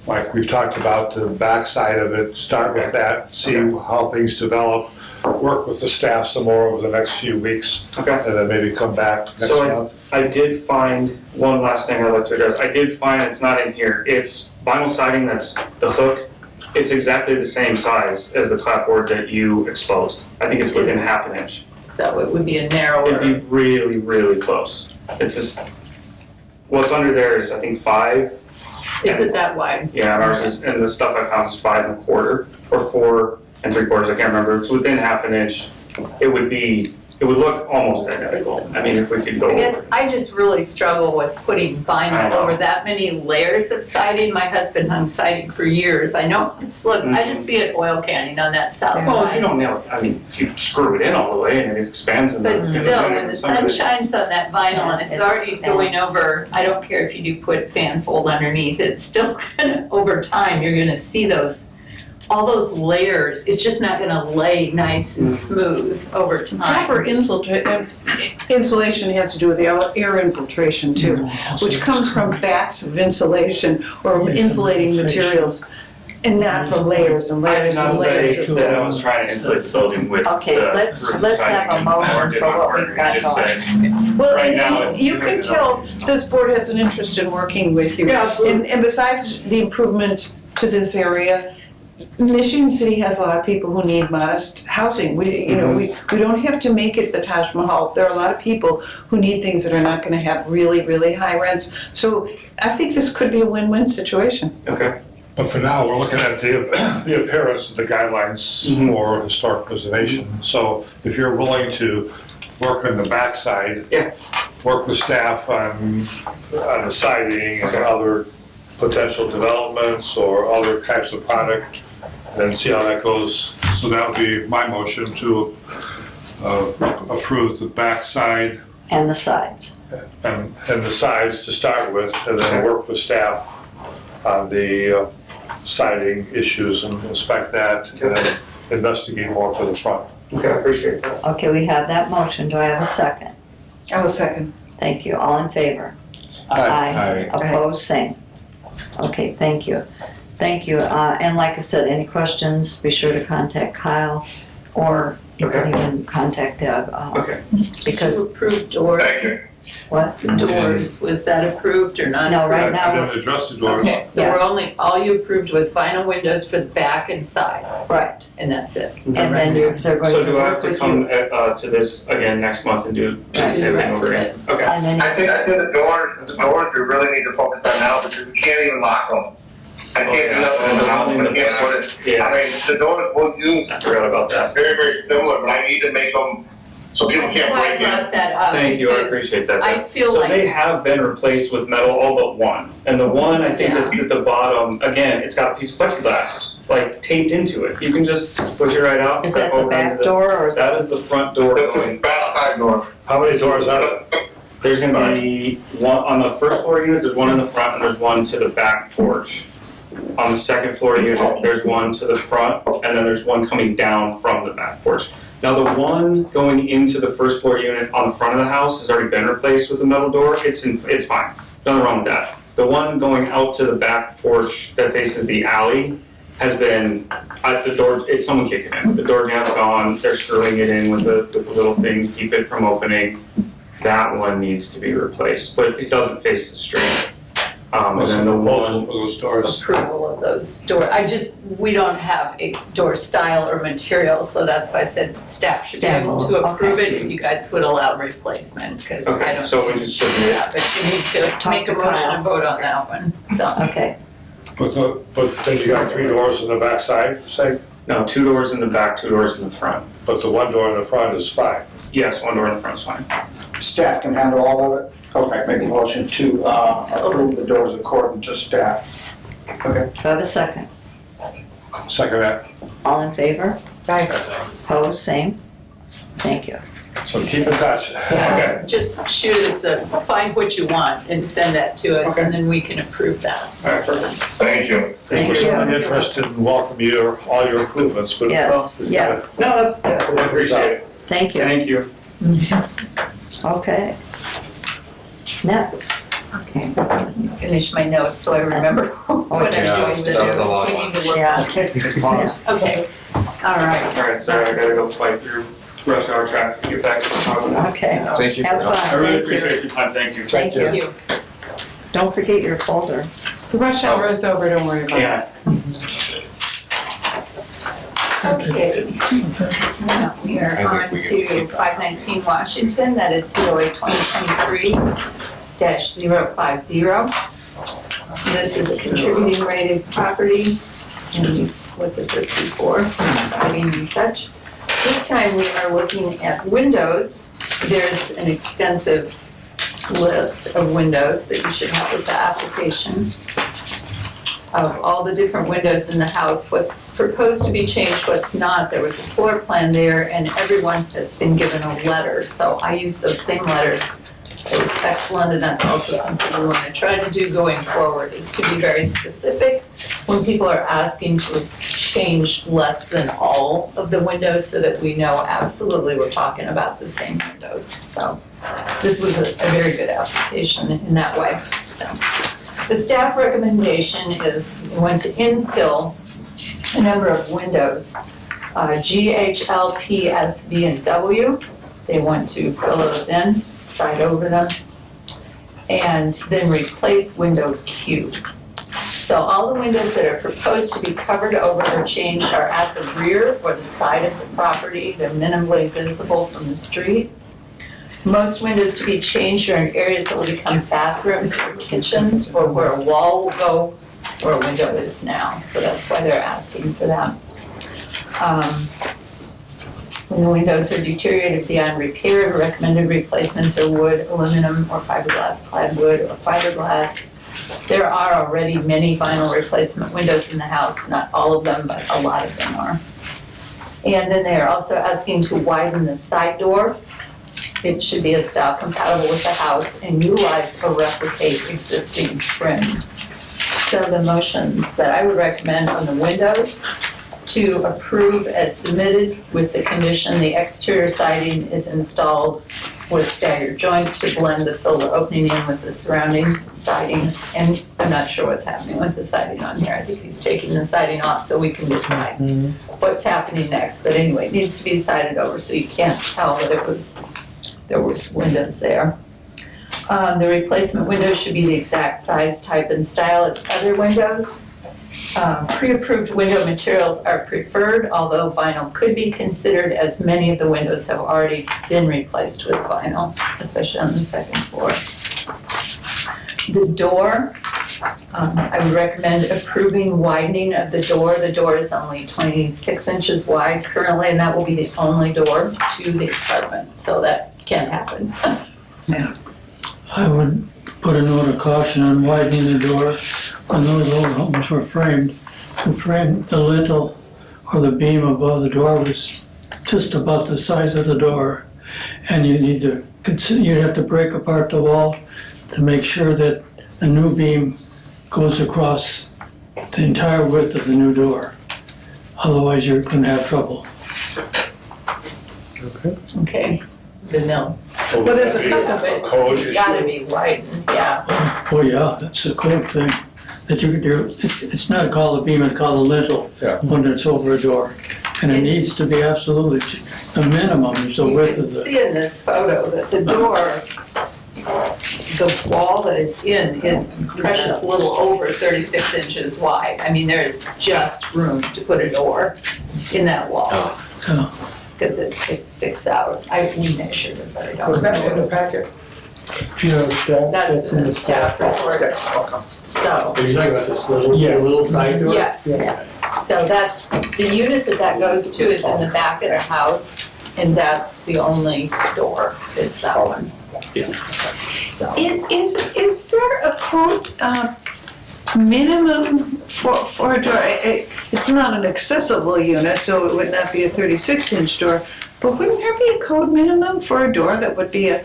like we've talked about the backside of it, start with that, see how things develop, work with the staff some more over the next few weeks, and then maybe come back next month. I did find, one last thing I'd like to address, I did find it's not in here, it's vinyl siding that's the hook, it's exactly the same size as the clapboard that you exposed. I think it's within half an inch. So it would be a narrower. It'd be really, really close. It's just, what's under there is I think 5. Is it that wide? Yeah, and ours is, and the stuff I found is 5 1/4 or 4 3/4. I can't remember. It's within half an inch. It would look almost identical. I mean, if we could go I guess over. I just really struggle with putting I vinyl know. over that many layers of siding. My husband hung siding for years. I know this look, I just see it oil canning on that south Well, if you side. don't nail it, I mean, if you screw it in all the way and it expands in the. But still, when the sun shines on that vinyl and it's It's already going balanced. over, I don't care if you do put fan fold underneath, it's still gonna, over time, you're gonna see all those layers. It's just not gonna lay nice and smooth over time. Proper insulation has to do with the air infiltration too, which comes from bats of insulation or insulating materials, and not from layers and I did layers not and say layers. that I was trying to insulate the building with Okay, the let's roof have a siding, motion nor did for I what order we've it. got Just going. said, Well, Right now, and it's you doing can it tell this board has an interest in working with you. Yeah, absolutely. And besides the improvement to this area, Michigan City has a lot of people who need modest housing. We don't have to make it the Taj Mahal. There are a lot of people who need things that are not gonna have really, really high rents. So I think this could be a win-win situation. Okay. But for now, we're looking at the appearance of the guidelines for historic preservation. So if you're willing to work on the backside, work with staff on the siding and other potential developments or other types of product, then see how that goes. So that would be my motion to approve the backside And the sides. and the sides to start with, and then work with staff on the siding issues and inspect that, and then investigate more for the front. Okay, I appreciate that. Okay, we have that motion. Do I have a second? I will second. Thank you. All in favor? Aye. Opposed, same. Okay, thank you. Thank you. And like I said, any questions, be sure to contact Kyle, or you can even contact Deb. Okay. Because, To approve doors. Thank you. what? The doors, was that approved or not? No, right I now, didn't address the doors. Okay, so Yeah. we're only, all you approved was vinyl windows for the back and sides. right. And that's it. And then they're going So to do I have work to with come you. to this again next month and do the Right. same The thing rest over of again? Okay. And then, I think the doors we really need to focus on now, because we can't even lock them. I can't do nothing in the house, I can't put it, Yeah. I mean, the doors we'll use, I forgot about that. very, very similar, but I need to make them so people That's can't why I break in. brought that up. Thank you, I because appreciate that. I Jeff. feel So like. they have been replaced with metal, all but one. And the one, I think Yeah. that's at the bottom, again, it's got a piece of plexiglass, like taped into it. You can just push it right out. is step that the over back into door or? That is the front door This is going. back side door. How many doors are there? There's gonna be one, on the first floor unit, there's one in the front and there's one to the back porch. On the second floor unit, there's one to the front and then there's one coming down from the back porch. Now, the one going into the first floor unit on the front of the house has already been replaced with a metal door. It's fine, nothing wrong with that. The one going out to the back porch that faces the alley has been, the door, someone kicked it in. The door jam's gone, they're screwing it in with the little thing to keep it from opening. That one needs to be replaced, but it doesn't face the street. And What's then the the proposal one, for those doors? Approval of those doors. We don't have a door style or material, so that's why I said staff should be Staff able will, to approve okay. it if you guys would allow replacement, because I okay, don't. so we just submit. Yeah, but you need Just to talk make a to motion Kyle. and vote on that one, so. Okay, But then you got 3 doors in the backside, say, No, 2 doors in the back, 2 doors in the front. but the one door in the front is fine. Yes, 1 door in the front's fine. Staff can handle all of it? Okay, make a motion to approve the doors according to staff. Okay. do I have a second? Second that. All in favor? Aye. Opposed, same. Thank you. So keep in touch. Okay. Just shoot us find what you want and send that to us, and then we can approve that. All right, perfect. Thank you. Thank We're you. certainly interested in welcoming all your improvements, but Yes, it's yes. No, that's, I appreciate it. Thank you. Thank you. Okay. Next. Okay, finish my notes so I remember what yeah, I'm supposed to do. that was a long We need to work Yeah. on it. Okay, all right. All right, sorry, I gotta go fight through rush hour traffic to get back to the property. Okay. Thank you. Have I fun. really Thank you. appreciate your time, thank you. Thank Thank you. you. Don't forget your folder. The rush hour is over, don't worry about it. Yeah. Okay. Now we are think on we can to skip 519 Washington, that is COA 2023-050. This is a contributing rated property, and we've looked at this before, siding and such. This time we are looking at windows. There's an extensive list of windows that you should have with the application, of all the different windows in the house, what's proposed to be changed, what's not. There was a floor plan there, and everyone has been given a letter, so I use those same letters. It was excellent, and that's also something we want to try to do going forward, is to be very specific when people are asking to change less than all of the windows, so that we know absolutely we're talking about the same windows. So this was a very good application in that way, so. The staff recommendation is we want to infill a number of windows, G, H, L, P, S, V, and W. They want to fill those in, side over them, and then replace window Q. So all the windows that are proposed to be covered over or changed are at the rear or the side of the property. They're minimally visible from the street. Most windows to be changed are in areas that will become bathrooms or kitchens, or where a wall will go where a window is now. So that's why they're asking for that. When the windows are deteriorated beyond repair, recommended replacements are wood, aluminum, or fiberglass clad wood or fiberglass. There are already many vinyl replacement windows in the house, not all of them, but a lot of them are. And then they are also asking to widen the side door. It should be a style compatible with the house and utilize or replicate existing trim. So the motions that I would recommend on the windows, to approve as submitted with the condition the exterior siding is installed with staggered joints to blend the filler opening in with the surrounding siding. And I'm not sure what's happening with the siding on here. I think he's taking the siding off so we can decide what's happening next. But anyway, it needs to be sided over so you can't tell that there was windows there. The replacement windows should be the exact size, type, and style as other windows. Pre-approved window materials are preferred, although vinyl could be considered, as many of the windows have already been replaced with vinyl, especially on the second floor. The door, I would recommend approving widening of the door. The door is only 26 inches wide currently, and that will be the only door to the apartment, so that can't happen. I would put a note of caution on widening the door when those old homes were framed. The lintel or the beam above the door was just about the size of the door. And you need to consider, you'd have to break apart the wall to make sure that the new beam goes across the entire width of the new door. Otherwise, you're gonna have trouble. Okay, then no. Well, there's a couple of it, it's gotta be widened, yeah. Oh yeah, that's a cool thing. That it's not called a beam, it's called a lintel, when it's over a door. And it needs to be absolutely, the minimum is the width of You can the. see in this photo that the door, the wall that it's in is precious little over 36 inches wide. I mean, there's just room to put a door in that wall. Because it sticks out. We measured it, but I don't. Was that in the packet? That's in the staff report. So. Are you talking about this little side door? Yes. So that's, the unit that goes to is in the back of the house, and that's the only door, is that one. Yeah. So. Is there a code minimum for a door? It's not an accessible unit, so it would not be a 36-inch door, but wouldn't there be a code minimum for a door that would be a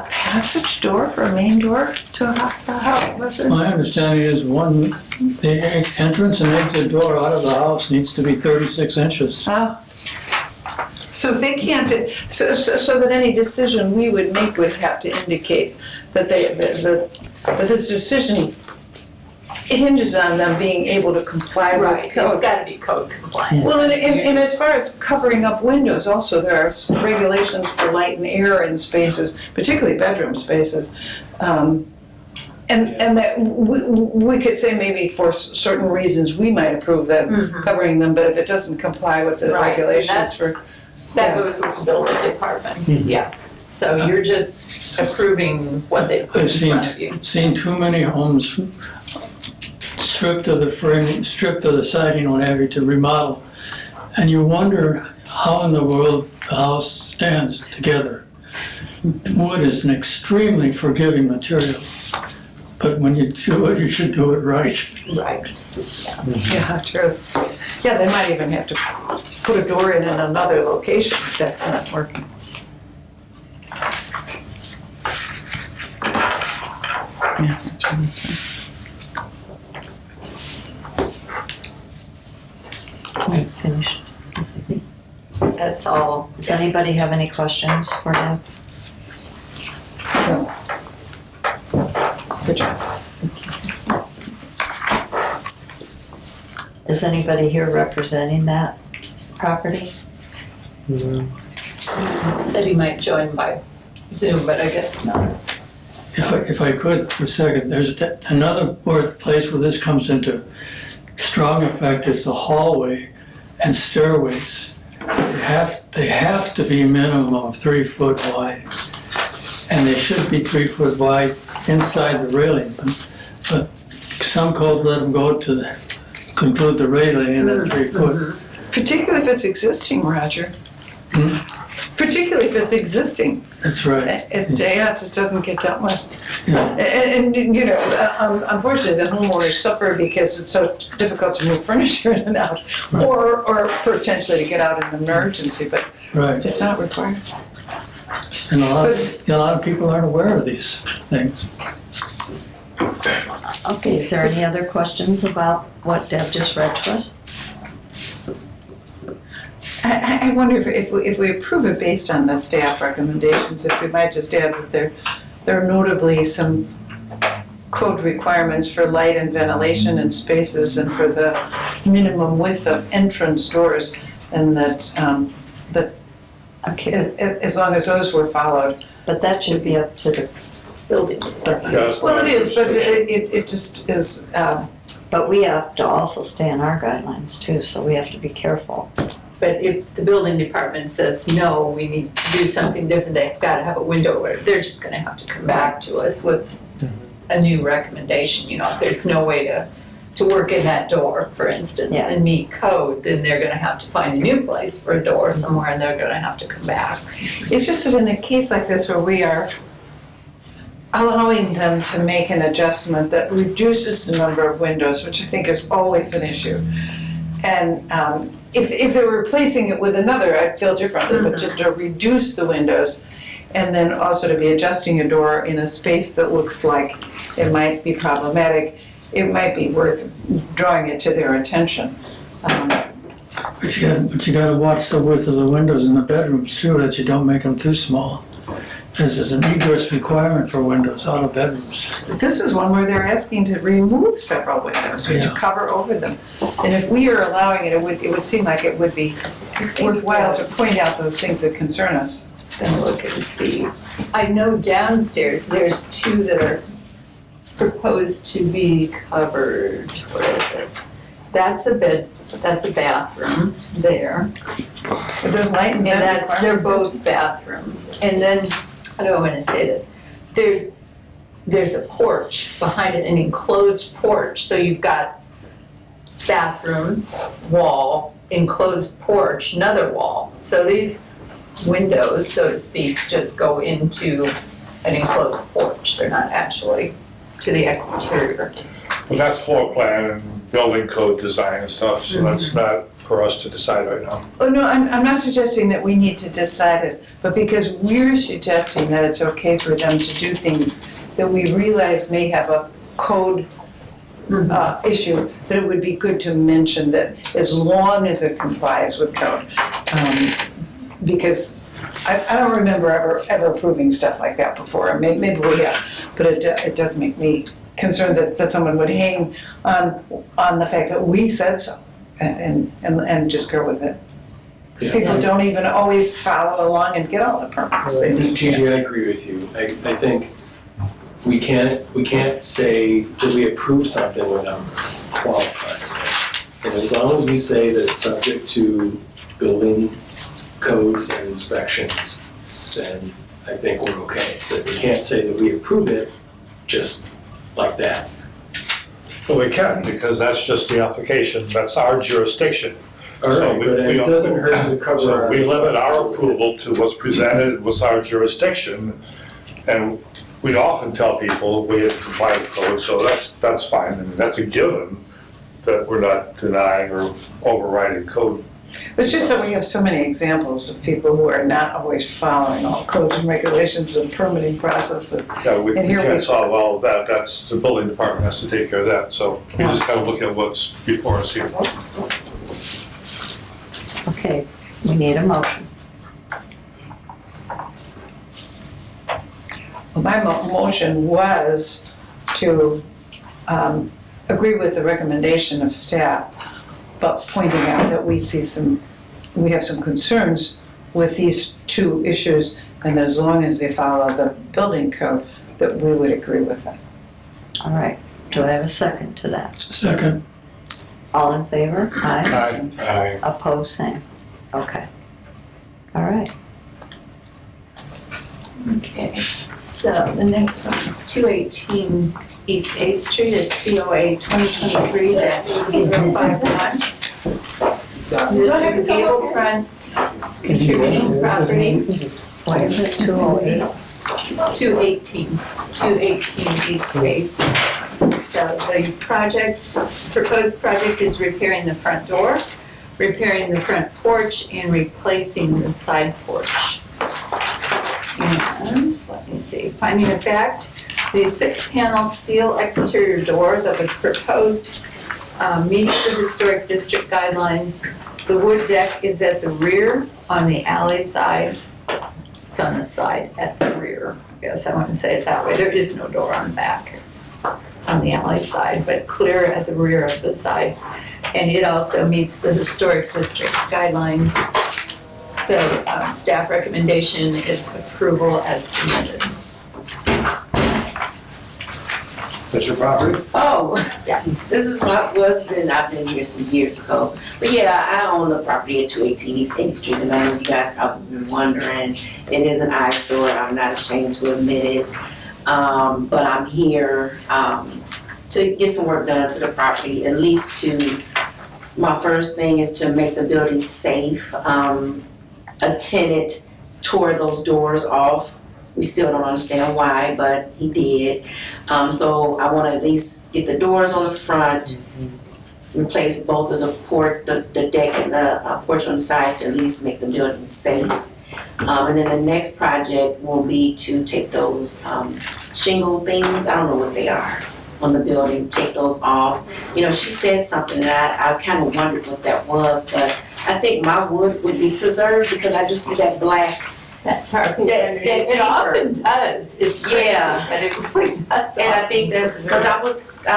passage door for a main door to a house? Was it? My understanding is the entrance and exit door out of the house needs to be 36 inches. So if they can't, so that any decision we would make would have to indicate that that this decision hinges on them being able to comply with Right, code. it's gotta be code compliant. Well, and as far as covering up windows, also there are regulations for light and air in spaces, particularly bedroom spaces. And that we could say maybe for certain reasons we might approve them covering them, but if it doesn't comply with the Right, regulations for. That goes with the building department, yeah. So you're just approving what they put I've in front of you. seen too many homes stripped of the framing, stripped of the siding, what have you, to remodel. And you wonder how in the world the house stands together. Wood is an extremely forgiving material, but when you do it, you should do it right. Right. Yeah, true. Yeah, they might even have to put a door in another location if that's not working. Yeah, that's really true. Finished. That's all. Does anybody have any questions for Deb? Good job. Is anybody here representing that property? Said he might join by Zoom, but I guess not. If I could for a second, there's another place where this comes into strong effect is the hallway and stairways. They have to be minimum of 3 foot wide. And they should be 3 foot wide inside the railing. But some codes let them go to conclude the railing in at 3 foot. Particularly if it's existing, Roger. Particularly if it's existing. That's right. It just doesn't get dealt with. Yeah. And you know, unfortunately, the homeowners suffer because it's so difficult to move furniture in and out, Right. or potentially to get out in an emergency, but Right. it's not required. And a lot of people aren't aware of these things. Okay, is there any other questions about what Deb just read to us? I wonder if we approve it based on the staff recommendations, if we might just add that there are notably some code requirements for light and ventilation in spaces and for the minimum width of entrance doors, and that Okay, as long as those were followed. but that should be up to the building department. Yeah, that's Well, what it I is, but understood. it just is, But we have to also stay in our guidelines too, so we have to be careful. But if the building department says, no, we need to do something different, they've gotta have a window, or they're just gonna have to come back to us with a new recommendation, you know, if there's no way to work in that door, for instance, Yeah. and meet code, then they're gonna have to find a new place for a door somewhere, and they're gonna have to come back. it's just that in a case like this where we are allowing them to make an adjustment that reduces the number of windows, which I think is always an issue. And if they were replacing it with another, I'd feel differently, but to reduce the windows and then also to be adjusting a door in a space that looks like it might be problematic, it might be worth drawing it to their attention. But you gotta watch the width of the windows in the bedrooms too, that you don't make them too small. This is an egress requirement for windows out of bedrooms. This is one where they're asking to remove several windows or to Yeah. cover over them. And if we are allowing it, it would seem like it would be worthwhile to point out those things that concern us. Just gonna look and see. I know downstairs, there's 2 that are proposed to be covered. Where is it? That's a bathroom there. If there's light and And vent they're requirements. both bathrooms. And then, how do I wanna say this? There's a porch behind it, an enclosed porch, so you've got bathrooms, wall, enclosed porch, another wall. So these windows, so to speak, just go into an enclosed porch. They're not actually to the exterior. But that's floor plan and building code design and stuff, so that's not for us to decide right now. Oh, no, I'm not suggesting that we need to decide it, but because we're suggesting that it's okay for them to do things that we realize may have a code issue, that it would be good to mention that as long as it complies with code. Because I don't remember ever approving stuff like that before. Maybe we have, but it does make me concerned that someone would hang on the fact that we said so and just go with it. Because people don't even always follow along and get all the permits. They do Gigi, I agree with you. I think we can't say that we approve something without qualifying. And as long as we say that it's subject to building codes and inspections, then I think we're okay. But we can't say that we approve it just like that. Well, we can, because that's just the application, that's our jurisdiction. All right, but it doesn't hurt to cover So our. we limit our approval to what's presented, what's our jurisdiction, and we often tell people we have complied with code, so that's fine, I mean, that's a given, that we're not denying or overriding code. It's just that we have so many examples of people who are not always following all codes and regulations and permitting processes. Yeah, we And here we- can't solve all of that, that's, the building department has to take care of that, so we just gotta look at what's before us here. Okay, we need a motion. Well, my motion was to agree with the recommendation of staff, but pointing out that we have some concerns with these 2 issues, and as long as they follow the building code, that we would agree with it. All right, do I have a second to that? Second. All in favor? Aye. Aye. Opposed, same. Okay. All right. Okay, so the next one is 218 East 8th Street at COA 2023-051. This is a gable front contributing property. What is it, 208? 218 East 8th. So the proposed project is repairing the front door, repairing the front porch, and replacing the side porch. And let me see, finding of fact, the 6-panel steel exterior door that was proposed meets the historic district guidelines. The wood deck is at the rear on the alley side. It's on the side at the rear. I guess I want to say it that way. There is no door on the back. It's on the alley side, but clear at the rear of the side. And it also meets the historic district guidelines. So staff recommendation is approval as submitted. That's your property? Oh, yes, this is my husband, I've been here some years ago. But yeah, I own the property at 218 East 8th Street, and I know you guys probably been wondering, it is an eyesore, I'm not ashamed to admit it. But I'm here to get some work done to the property, at least my first thing is to make the building safe. A tenant tore those doors off. We still don't understand why, but he did. So I want to at least get the doors on the front, replace both of the deck and the porch on the side to at least make the building safe. And then the next project will be to take those shingle things, I don't know what they are, on the building, take those off. You know, she said something that I kind of wondered what that was, but I think my wood would be preserved because I just see that black. That tarpaulin, That it often does. It's crazy, Yeah. but it really does. And I think that's, because I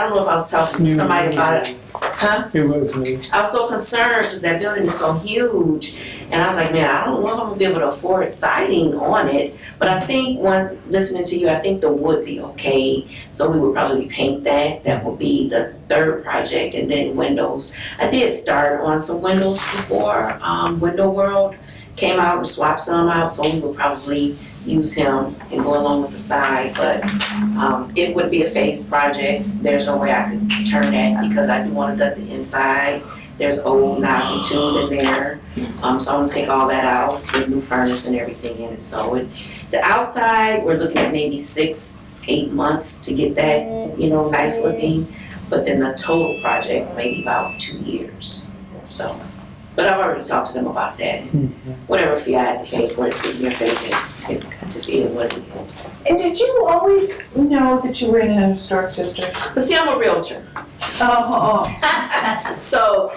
don't know if I was talking to somebody about it. Huh? It was me. I was so concerned because that building is so huge. And I was like, man, I don't know if I'm gonna be able to afford siding on it. But I think when listening to you, I think the wood be okay. So we would probably paint that. That would be the third project. And then windows. I did start on some windows before. Window World came out and swapped some out. So we would probably use him and go along with the side. But it would be a phased project. There's no way I could turn that because I do want to gut the inside. There's old knob and tube in there. So I'm gonna take all that out, put a new furnace and everything in it. So the outside, we're looking at maybe 6-8 months to get that, nice looking. But then the total project, maybe about 2 years. So, but I've already talked to them about that. Whatever fee I had to pay for it, sitting here thinking, it just is what it is. And did you always know that you were in a historic district? But see, I'm a realtor. So,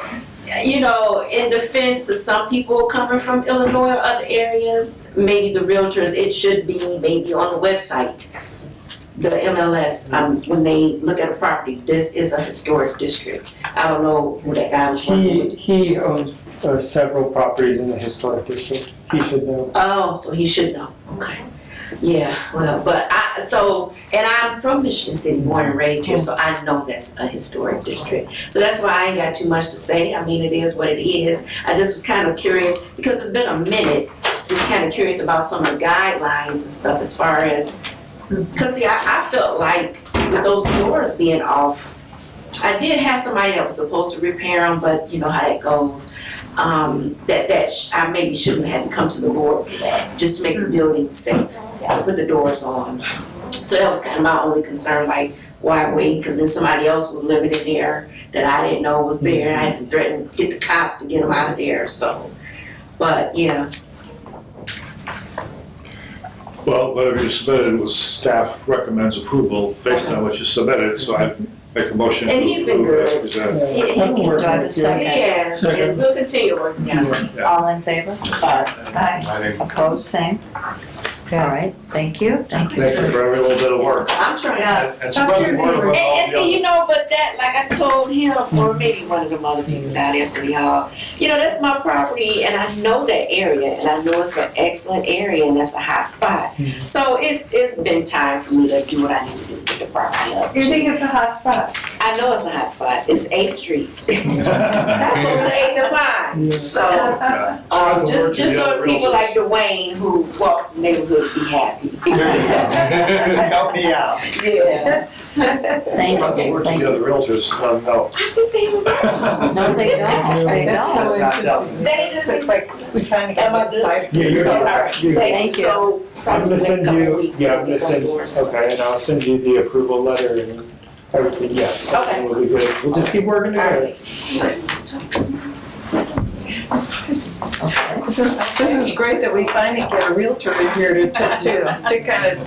in defense to some people coming from Illinois or other areas, maybe the realtors, it should be maybe on the website, the MLS, when they look at a property, this is a historic district. I don't know who that guy was working with. He owns several properties in the historic district. He should know. Oh, so he should know. Okay. Yeah, well, but I'm from Michigan City, born and raised here, so I know that's a historic district. So that's why I ain't got too much to say. I mean, it is what it is. I just was kind of curious, because it's been a minute, just kind of curious about some of the guidelines and stuff as far as, because see, I felt like with those doors being off, I did have somebody that was supposed to repair them, but you know how that goes. I maybe shouldn't have come to the board for that, just to make the building safe, to put the doors on. So that was kind of my only concern, like, why wait? Because then somebody else was living in there that I didn't know was there, and I had to threaten to get the cops to get them out of there, so. But, yeah. Well, whatever you submitted was staff recommends approval based on what you submitted, so I make a motion to And he's been approve as good. presented. Do I have a second? Yeah, and we'll continue working on it. All in favor? Aye. Opposed, same. All right, thank you. Thank you. Thank you for every little bit of work. I'm trying. And spread the word about all And the see, you other. know, but that, like I told him, or maybe one of them other people down there, City Hall, you know, that's my property, and I know that area, and I know it's an excellent area, and that's a hot spot. So it's been time for me to do what I need to do with the property up. You think it's a hot spot? I know it's a hot spot. It's 8th Street. That's close to 8th and Pine. So, just so people like Dwayne who walks the neighborhood be happy. Help me out. Yeah. Thank Spread the you. word to Thank the you. other realtors, let them know. I think they would. No, they don't. They That's so don't. interesting. They just It's like we finally got Am I that good? side. Yeah, you're All good. right. You're good. Thank you. So I'm probably the gonna next send couple of you, weeks. yeah, I'm we'll gonna get those doors. send, okay, and I'll send you the approval letter and everything, yeah. Okay. We'll be good. We'll just keep working All together. Okay. This is great that we finally get a realtor in here to kind of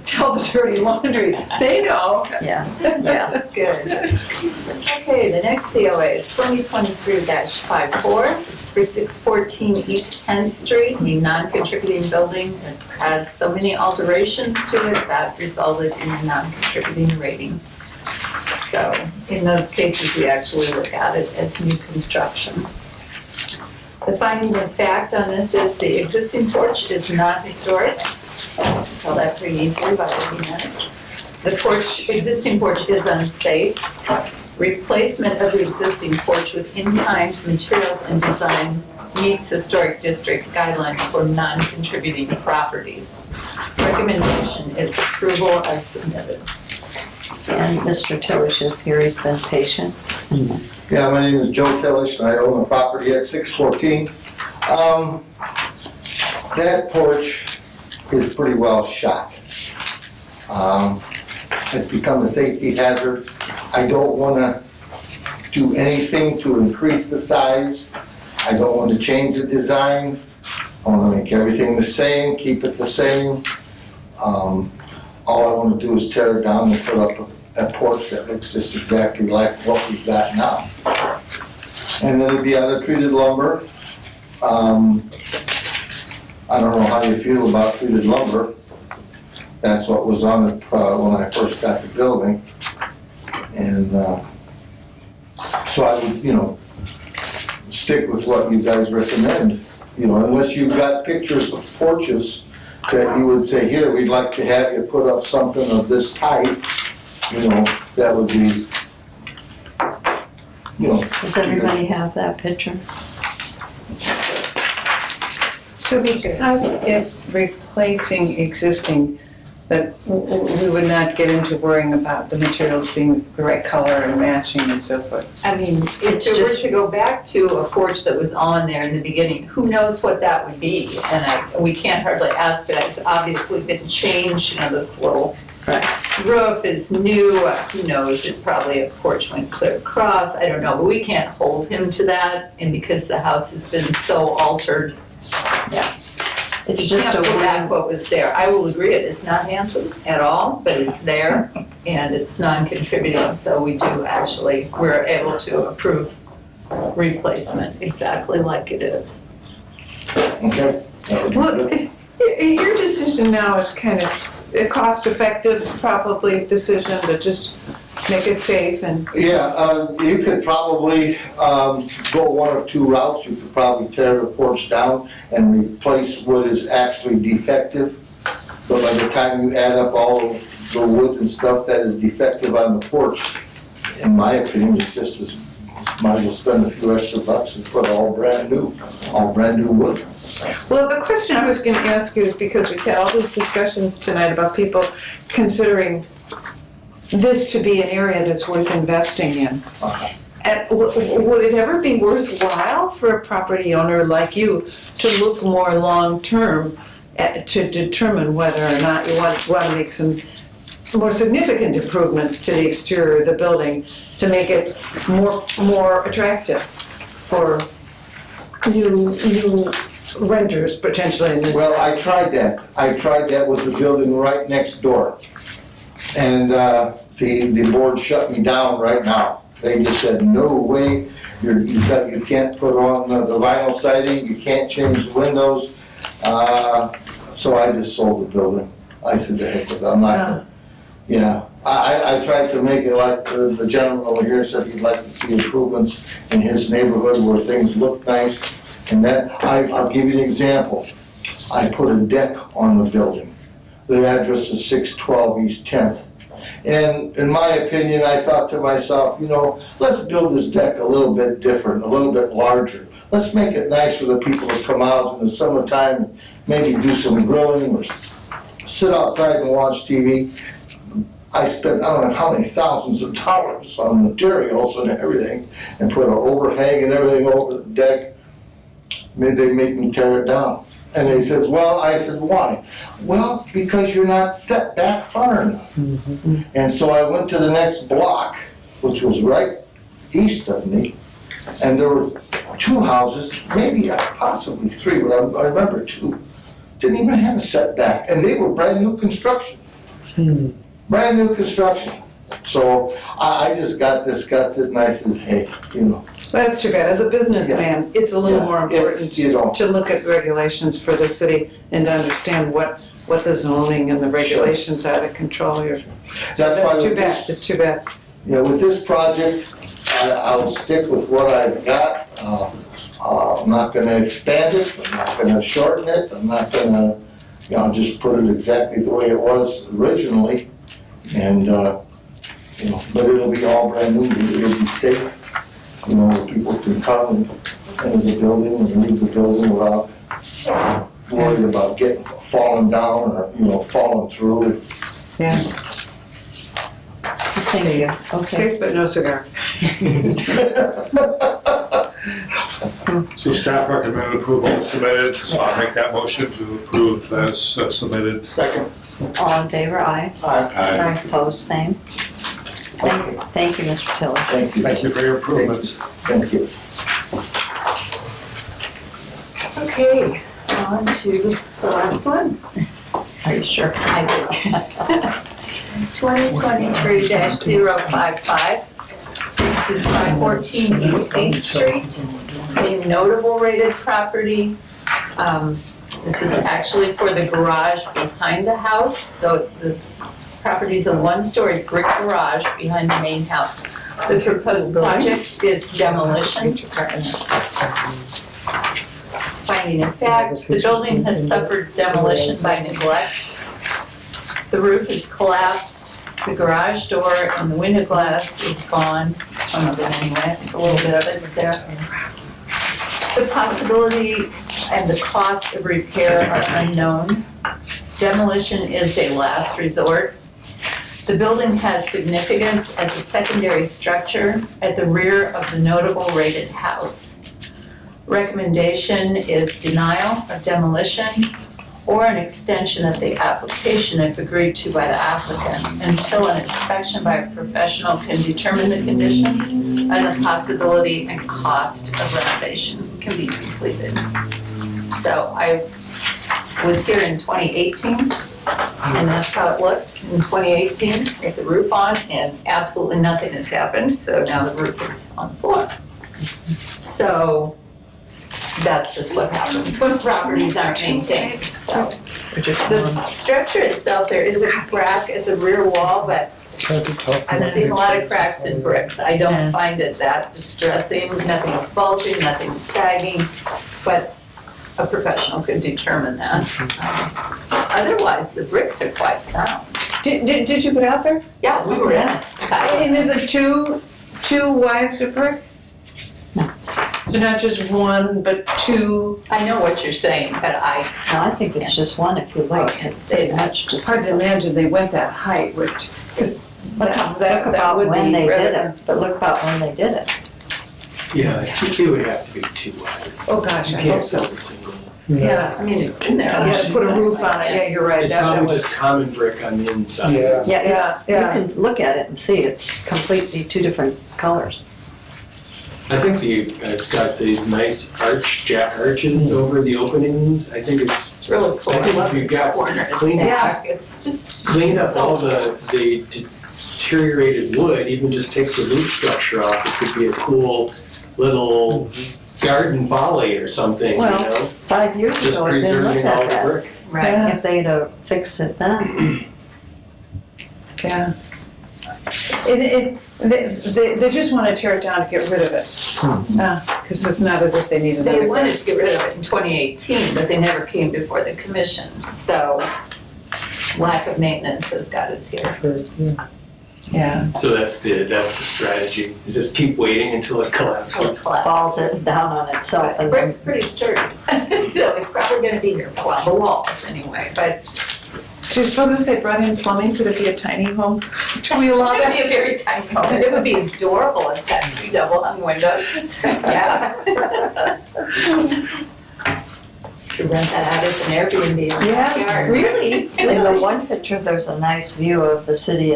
tell the dirty laundry. They know. Yeah, yeah. That's good. Okay, the next COA is 2023-54. It's for 614 East 10th Street, a non-contributing building. It's had so many alterations to it that resulted in a non-contributing rating. So in those cases, we actually look at it as new construction. The finding of fact on this is the existing porch is not historic. You can tell that pretty easily by looking at it. The existing porch is unsafe. Replacement of the existing porch with in-kind materials and design meets historic district guidelines for non-contributing properties. Recommendation is approval as submitted. And Mr. Tillish is here. He's been patient. Yeah, my name is Joe Tillish, and I own a property at 614. That porch is pretty well shot. It's become a safety hazard. I don't want to do anything to increase the size. I don't want to change the design. I want to make everything the same, keep it the same. All I want to do is tear it down and put up a porch that looks just exactly like what we've got now. And then it'd be out of treated lumber. I don't know how you feel about treated lumber. That's what was on it when I first got the building. And so I would, stick with what you guys recommend. Unless you've got pictures of porches that you would say, here, we'd like to have you put up something of this type, that would be, Does everybody have that picture? So because it's replacing existing, that we would not get into worrying about the materials being the right color and matching and so forth. I mean, if It's it were just- to go back to a porch that was on there in the beginning, who knows what that would be? And we can't hardly ask for that. It's obviously been changed, this little roof is new, who knows, it probably a porch went clear across, I don't know, but we can't hold him to that. And because the house has been so altered, It's you just can't a go back wooden, what was there. I will agree, it is not handsome at all, but it's there and it's non-contributing, so we're able to approve replacement exactly like it is. okay? Well, your decision now is kind of a cost-effective, probably decision to just make it safe and. Yeah, you could probably go one of two routes. You could probably tear the porch down and replace what is actually defective. But by the time you add up all the wood and stuff that is defective on the porch, in my opinion, it's just as, might as well spend a few extra bucks and put all brand new wood. Well, the question I was going to ask you is because we've had all these discussions tonight about people considering this to be an area that's worth investing in. And would it ever be worthwhile for a property owner like you to look more long-term to determine whether or not you want to make some more significant improvements to the exterior of the building to make it more attractive for new renters potentially in this? Well, I tried that. I tried that with the building right next door. And the board shut me down right now. They just said, no way, you can't put on the vinyl siding, you can't change the windows. So I just sold the building. I said, the heck with it, I'm not gonna, yeah. I tried to make it like the gentleman over here said he'd like to see improvements in his neighborhood where things look nice. And then, I'll give you an example. I put a deck on the building. The address is 612 East 10th. And in my opinion, I thought to myself, you know, let's build this deck a little bit different, a little bit larger. Let's make it nice for the people to come out in the summertime, maybe do some grilling or sit outside and watch TV. I spent, I don't know how many thousands of dollars on materials and everything, and put an overhang and everything over the deck. They made me tear it down. And they says, well, I said, why? Well, because you're not set back far enough. And so I went to the next block, which was right east of me, and there were 2 houses, maybe possibly 3, but I remember 2. Didn't even have a setback, and they were brand new construction. Brand new construction. So I just got disgusted and I says, hey, you know. That's too bad. As a businessman, it's a little Yeah, more it's, important you know, to look at regulations for the city and to understand what the zoning and the regulations are that control your. So That's why that's too with bad. It's too bad. yeah, with this project, I'll stick with what I've got. I'm not gonna expand it, I'm not gonna shorten it, I'm not gonna, you know, just put it exactly the way it was originally. And, you know, but it'll be all brand new, it'll be safe. You know, people can come into the building and leave the building without worried about falling down or, you know, falling through. Yeah. Thank you. Okay. Safe but no cigar. So staff recommended approval as submitted, so I'll make that motion to approve as submitted. Second. All in favor, aye. Aye. Opposed, same. Thank you, Mr. Tiller. Thank you. Thank you for your improvements. Thank you. Okay, on to the last one. Are you sure? I do. 2023-055. This is 514 East 8th Street, a notable rated property. This is actually for the garage behind the house. So the property is a one-story brick garage behind the main house. The proposed project is demolition. Finding of fact, the building has suffered demolition by neglect. The roof is collapsed, the garage door and the window glass is gone, some of it anyway, a little bit of it is there. The possibility and the cost of repair are unknown. Demolition is a last resort. The building has significance as a secondary structure at the rear of the notable rated house. Recommendation is denial of demolition or an extension of the application if agreed to by the applicant until an inspection by a professional can determine the condition and the possibility and cost of renovation can be completed. So I was here in 2018 and that's how it looked in 2018 with the roof on, and absolutely nothing has happened. So now the roof is on the floor. So that's just what happens when properties aren't maintained, so. The structure itself, there is a crack at the rear wall, but I've seen a lot of cracks in bricks. I don't find it that distressing, nothing's bulging, nothing's sagging, but a professional could determine that. Otherwise, the bricks are quite sound. Did you put out there? Yeah, we were in it. And is it two wides of brick? No. So not just one, but 2? I know what you're saying, but I think it's just one if you look. It's pretty much just. Hard to imagine they went that height, which, because Look about when they did it, but look about when they did it. Yeah, it would have to be 2 wides. Oh gosh, You I can't hope so. build a single. Yeah, I mean, it's in there. yeah, put a roof on it, yeah, you're right. It's that probably was- just common brick on the inside. Yeah. Yeah, Yeah. you can look at it and see it's completely 2 different colors. I think it's got these nice jack arches over the openings. I think It's really cool. I I think love if you this got corner. cleaned up- Yeah, it's just. cleaned up all the deteriorated wood, even just take the roof structure off, it could be a cool little garden volley or something, you Well, know? 5 years Just ago, it didn't look preserving all like the that. brick. Yeah. If they'd have fixed it then. Yeah. They just want to tear it down to get rid of it. Because it's not as if they need another. They wanted to get rid of it in 2018, but they never came before the commission, so lack of maintenance has got us here. Yeah. So that's the strategy, is just keep waiting until it collapses. Falls it down on itself and then Brick's pretty sturdy, so it's probably gonna be here, well, the walls anyway, but Do you suppose if they brought in plumbing, could it be a tiny home? Do we allow it would that? be a very tiny home, and it would be adorable, it's got 2 double hung windows, yeah. Could rent that out as an Airbnb in the Yes, backyard. really? in the one picture, there's a nice view of the city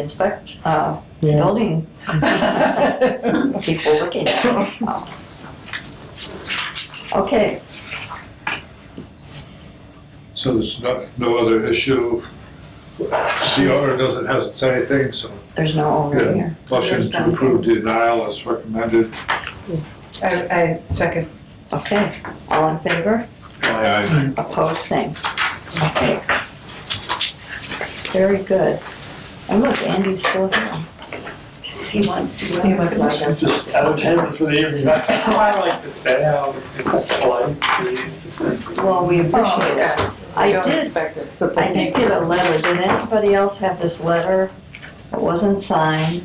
building. People looking at it. Okay, So there's no other issue. The owner hasn't said anything, so. there's no owner Yeah, here. motion to approve denial as recommended. I second. Okay, all in favor? Aye. Opposed, same. Okay. Very good. And look, Andy's still here. He wants to go. He wants to go. Just entertainment for the evening. I like to say, I always think that's polite, we used to say. Well, we appreciate it. I Don't did, expect it. I did get a letter. Did anybody else have this letter? It wasn't signed.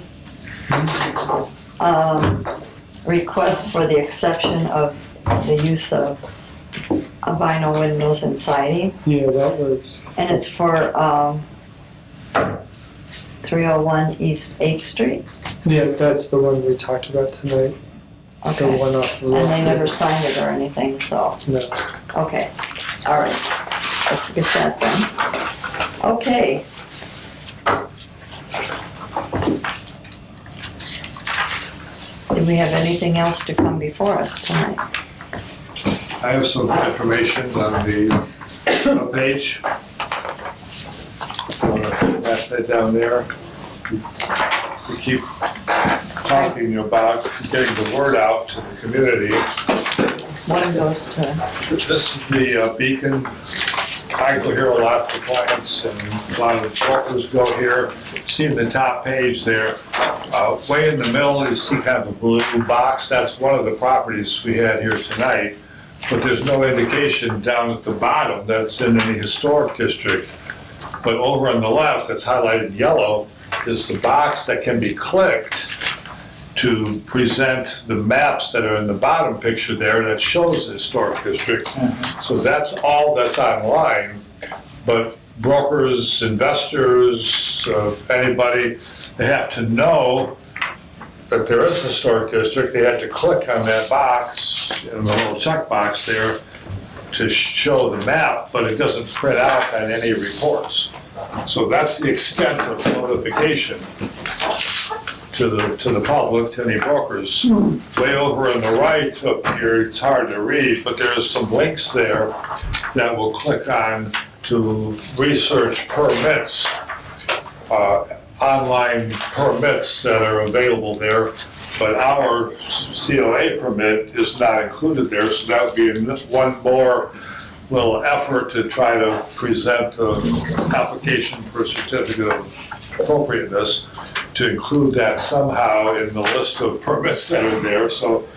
Request for the exception of the use of vinyl windows and siding. Yeah, that was. And it's for 301 East 8th Street. Yeah, that's the one we talked about tonight. The Okay. one off the And they left. never signed it or anything, so, No. okay, all right. Let's forget that then. Okay. Do we have anything else to come before us tonight? I have some information on the page. Pass that down there. We keep talking about getting the word out to the community. One goes to, This is the Beacon. I go here a lot for clients and a lot of the brokers go here. See the top page there, way in the middle, you see kind of a blue box. That's one of the properties we had here tonight. But there's no indication down at the bottom that it's in any historic district. But over on the left, that's highlighted yellow, is the box that can be clicked to present the maps that are in the bottom picture there that shows the historic district. So that's all that's online, but brokers, investors, anybody, they have to know that there is a historic district. They have to click on that box, in the little check box there, to show the map, but it doesn't print out on any reports. So that's the extent of notification to the public, to any brokers. Way over on the right up here, it's hard to read, but there's some links there that will click on to research permits, online permits that are available there. But our COA permit is not included there, so that would be one more little effort to try to present the application for a certificate of appropriateness, to include that somehow in the list of permits that are there. So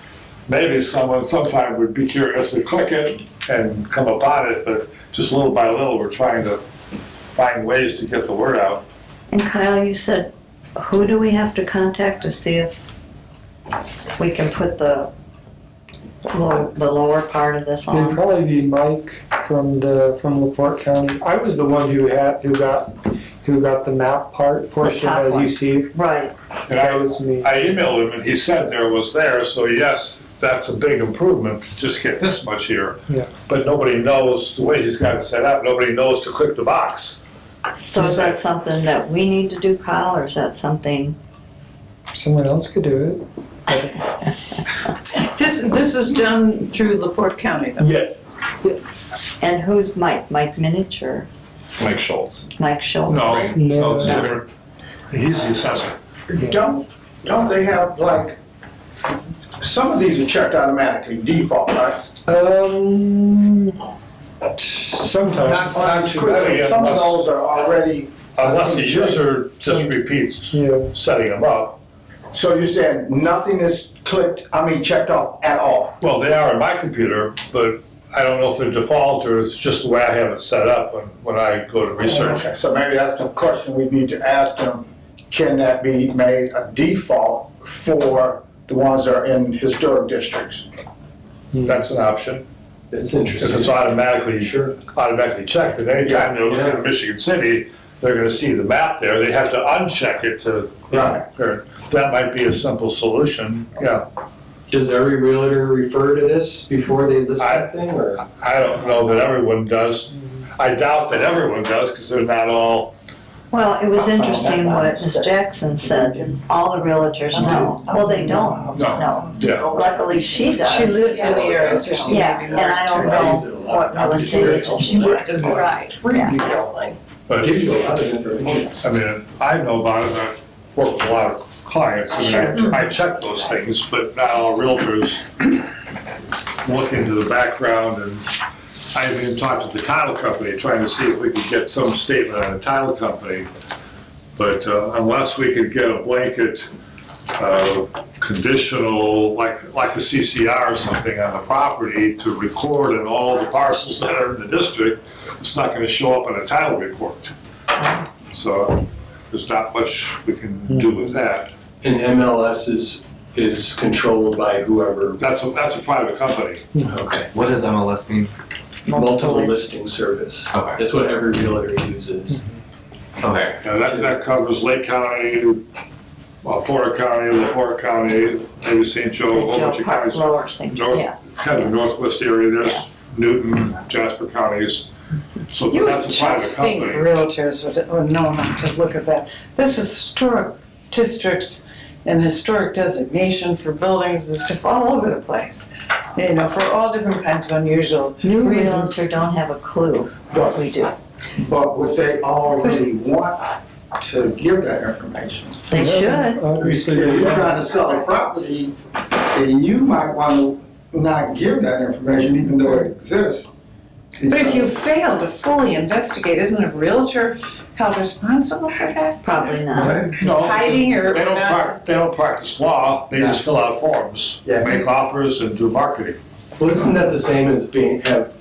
maybe someone sometime would be curious to click it and come upon it, but just little by little, we're trying to find ways to get the word out. and Kyle, you said, who do we have to contact to see if we can put the lower part of this It'd on? probably be Mike from LaPorte County. I was the one who got the map portion, top as one. you see. Right, And That was me. I emailed him and he said there was there, so yes, that's a big improvement to just get this much here. Yeah. But nobody knows, the way he's got it set up, nobody knows to click the box. so is that something that we need to do, Kyle, or is that something? Someone else could do This is done through LaPorte County, it. though. Yes. Yes. And who's Mike? Mike Minich or Mike Schultz. Mike Schultz? No, it's different. He's the assessor. Don't they have like, some of these are checked automatically, default, right? Sometimes. Not too many Some of unless, those are already. unless the user just repeats setting them up. So you said nothing is checked off at all? Well, they are on my computer, but I don't know if they're default or it's just the way I have it set up when I go to research. Okay, so maybe that's the question we need to ask them. Can that be made a default for the ones that are in historic districts? That's an option. It's If interesting. it's automatically checked, then anytime they're looking at Michigan City, they're gonna see the map there, they have to uncheck it to. Right. or that might be a simple solution, yeah. Does every realtor refer to this before they list something, or? I don't know that everyone does. I doubt that everyone does, because they're not all, Well, it was interesting what Ms. Jackson said, all the realtors know. Well, they don't know. yeah. Luckily, she does. She lives in the area, so she Yeah, may be and I don't more. know what real estate agent she works with. Right. Yeah. But It gives you a lot of information. I mean, I know about it, I work with a lot of clients, and I check those things, but not all realtors look into the background, and I even talked to the title company, trying to see if we could get some statement on a title company. But unless we could get a blanket conditional, like a CCR or something on the property to record in all the parcels that are in the district, it's not gonna show up in a title report. So there's not much we can do with that. And MLS is controlled by whoever. That's a private company. Okay. What does MLS mean? Multiple listing service. Okay. That's what every realtor uses. Okay. And that covers Lake County, Porter County, LaPorte County, maybe St. Joe, a whole bunch of counties. Lower St. Joe, yeah. Kind of northwest area, there's Newton, Jasper counties. So You would that's a private just think company. realtors would know enough to look at that. This is historic districts and historic designation for buildings and stuff all over the place. You know, for all different kinds of unusual New reasons. realtor don't have a clue what we do. But would they already want to give that information? They should. Obviously, If they you're are. trying to sell a property, then you might want to not give that information even though it exists. But if you Because- fail to fully investigate, isn't a realtor held responsible for that? Probably not. No, Hiding or they don't not? they don't practice law, they just fill out forms, Yeah. make offers and do marketing. Well, isn't that the same as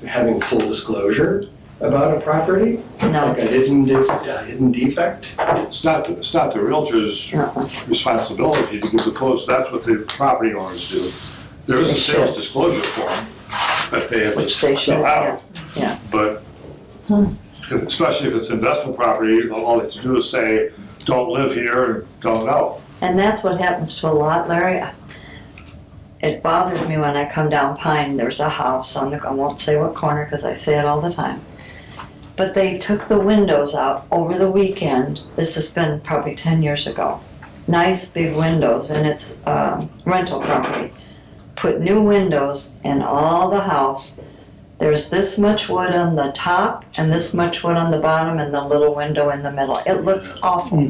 having full disclosure about a property? No. Like a hidden defect? It's not the realtor's responsibility to give the post, that's what the property owners do. There is a They sales should. disclosure form that they have to Which they should, fill out. yeah. But especially if it's investment property, all they have to do is say, don't live here and don't know. And that's what happens to a lot, Larry. It bothers me when I come down Pine, there's a house on the, I won't say what corner because I say it all the time. But they took the windows out over the weekend. This has been probably 10 years ago. Nice big windows, and it's rental property. Put new windows in all the house. There's this much wood on the top and this much wood on the bottom and the little window in the middle. It looks awful.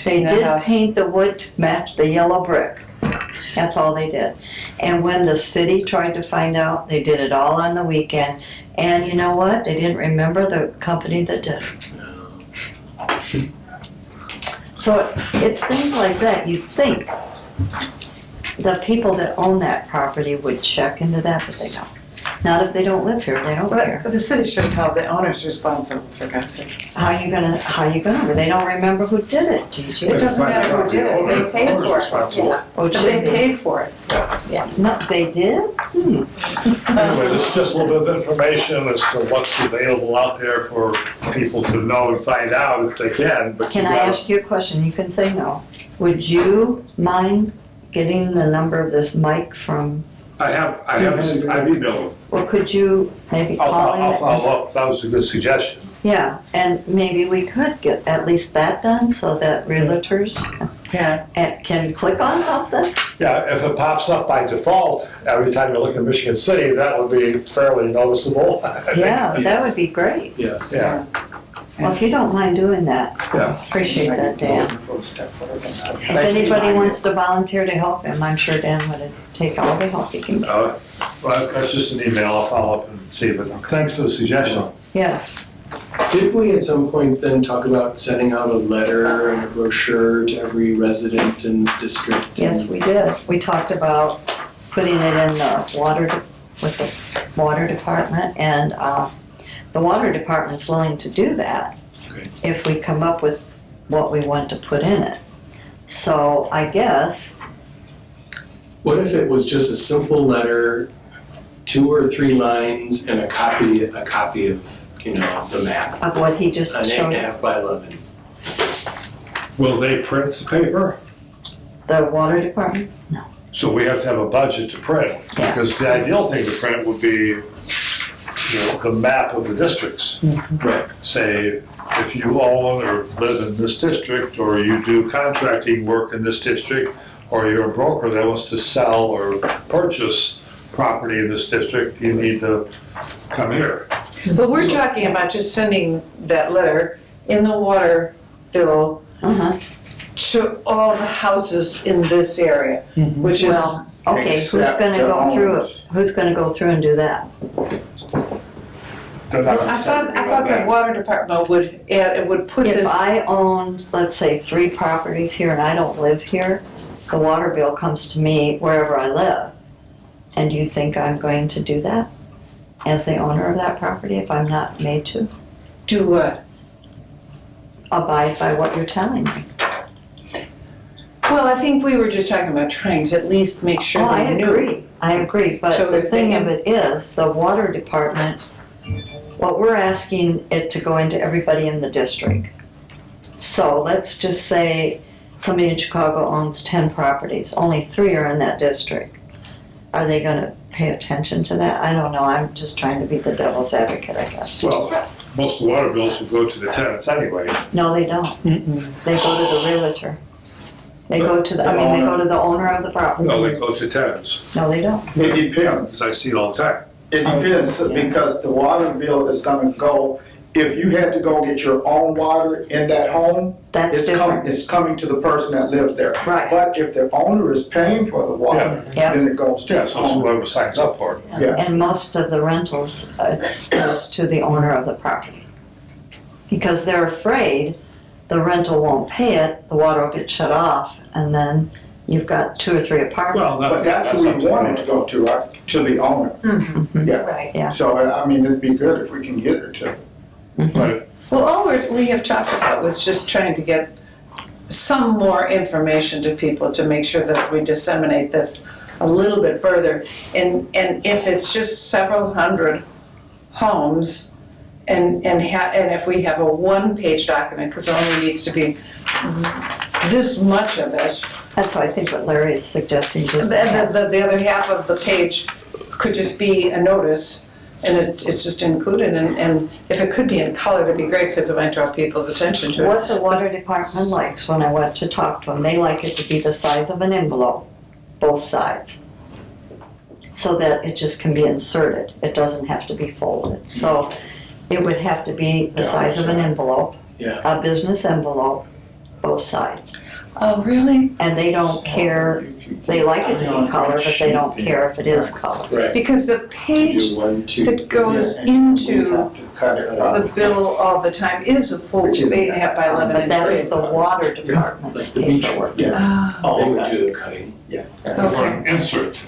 They did paint the wood to match the yellow brick. That's all they did. And when the city tried to find out, they did it all on the weekend. And you know what? They didn't remember the company that did it. So it's things like that. You'd think the people that own that property would check into that, but they don't. Not if they don't live here, they don't care. But the city should have the owners responsible, for God's sake. How you gonna, they don't remember who did it, Gigi. It doesn't matter who did it, they paid for it. Oh, But they paid for it. No, they did? Anyway, this is just a little bit of information as to what's available out there for people to know and find out if they can, but Can you I gotta- ask you a question? You can say no. Would you mind getting the number of this Mike from, I've emailed them. or could you maybe call him? I'll follow up, that was a good suggestion. Yeah, and maybe we could get at least that done so that realtors can click on something. Yeah, if it pops up by default, every time you look at Michigan City, that would be fairly noticeable. I think. Yeah, that would be great. Yes. Yeah, Well, if you don't mind doing that, yeah. appreciate that, Dan. If anybody wants to volunteer to help him, I'm sure Dan would take all the help he can get. Well, that's just an email, I'll follow up and see, but thanks for the suggestion. Yes. Did we at some point then talk about sending out a letter and a brochure to every resident in the district? Yes, we did. We talked about putting it in the with the water department, and the water department's willing to do that if we come up with what we want to put in it. So I guess. What if it was just a simple letter, 2 or 3 lines, and a copy of, the map? Of what he just An showed. 8.5 by 11. Will they print the paper? The water department? No. So we have to have a budget to print, Yeah. because the ideal thing to print would be, the map of the districts. Right. Say, if you own or live in this district, or you do contracting work in this district, or you're a broker that wants to sell or purchase property in this district, you need to come here. But we're talking about just sending that letter in the water bill to all the houses in this area, which is. Well, okay, who's gonna go through it? Who's gonna go through and do that? I thought the water department would put this. If I owned, let's say, 3 properties here and I don't live here, the water bill comes to me wherever I live. And do you think I'm going to do that as the owner of that property if I'm not made to? Do what? Abide by what you're telling me. Well, I think we were just talking about trying to at least make sure Oh, I they knew. agree, but So the if thing they- of it is, the water department, what we're asking it to go into everybody in the district. So let's just say somebody in Chicago owns 10 properties, only 3 are in that district. Are they gonna pay attention to that? I don't know, I'm just trying to be the devil's advocate, I guess. Well, most of the water bills will go to the tenants anyway. No, they don't. They go to the realtor. They go to the owner of the property. No, they go to tenants, No, they don't. It depends. because I see it all the time. It depends, because the water bill is gonna go, if you had to go get your own water in that home, That's different. it's coming to the person that lives there. Right. But if the owner is paying for the water, Yeah. then it goes to Yeah, the so owner. whoever signs up for it. Yeah. And most of the rentals, it goes to the owner of the property. Because they're afraid the rental won't pay it, the water will get shut off, and then you've got 2 or 3 apartments. But that's who we want it to go to, right, to the owner. Yeah. Right, yeah. So, I mean, it'd be good if we can get it to. But Well, all we have talked about was just trying to get some more information to people to make sure that we disseminate this a little bit further. And if it's just several hundred homes, and if we have a 1-page document, because it only needs to be this much of it. That's why I think what Larry is suggesting, just. The other half of the page could just be a notice, and it's just included, and if it could be in color, it'd be great, because it might draw people's attention to it. What the water department likes, when I went to talk to them, they like it to be the size of an envelope, both sides. So that it just can be inserted, it doesn't have to be folded. So it would have to be the size of an envelope, Yeah. a business envelope, both sides. Oh, really? And they don't care, they like it to be color, but they don't care if it is color. Right. Because the page Do 1, 2, that goes into the bill all the time is a full 8.5 by 11 But inch that's grid. the water department's Like the beach paperwork. Yeah. They would do the cutting. Yeah. for an insert.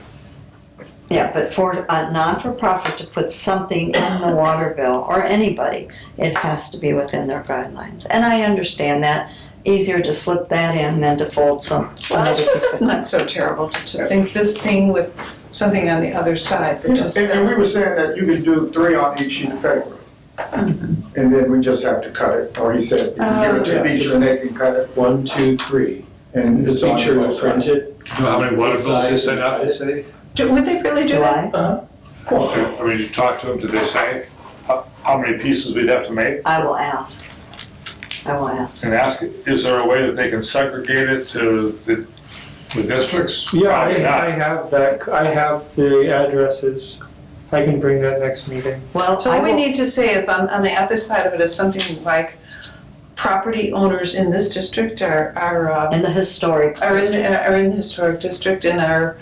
Yeah, but for a non-for-profit to put something in the water bill, or anybody, it has to be within their guidelines. And I understand that, easier to slip that in than to fold some. Well, I suppose it's not so terrible to think this thing with something on the other side, but just. And we were saying that you can do 3 on each sheet of paper. And then we just have to cut it, or he said, you can give it to Beecher and they can cut it. 1, 2, 3. And it's on Beecher both would print sides. it. You know how many water bills they send out to the city? Would they really do Do that? I? I mean, you talk to them, did they say how many pieces we'd have to make? I will ask. I will ask. And ask, is there a way that they can segregate it to the districts? Yeah, Probably not. I have that, I have the addresses. I can bring that next meeting. Well, So I what we will, need to say is on the other side of it is something like property owners in this district are In the historic. are in the historic district and are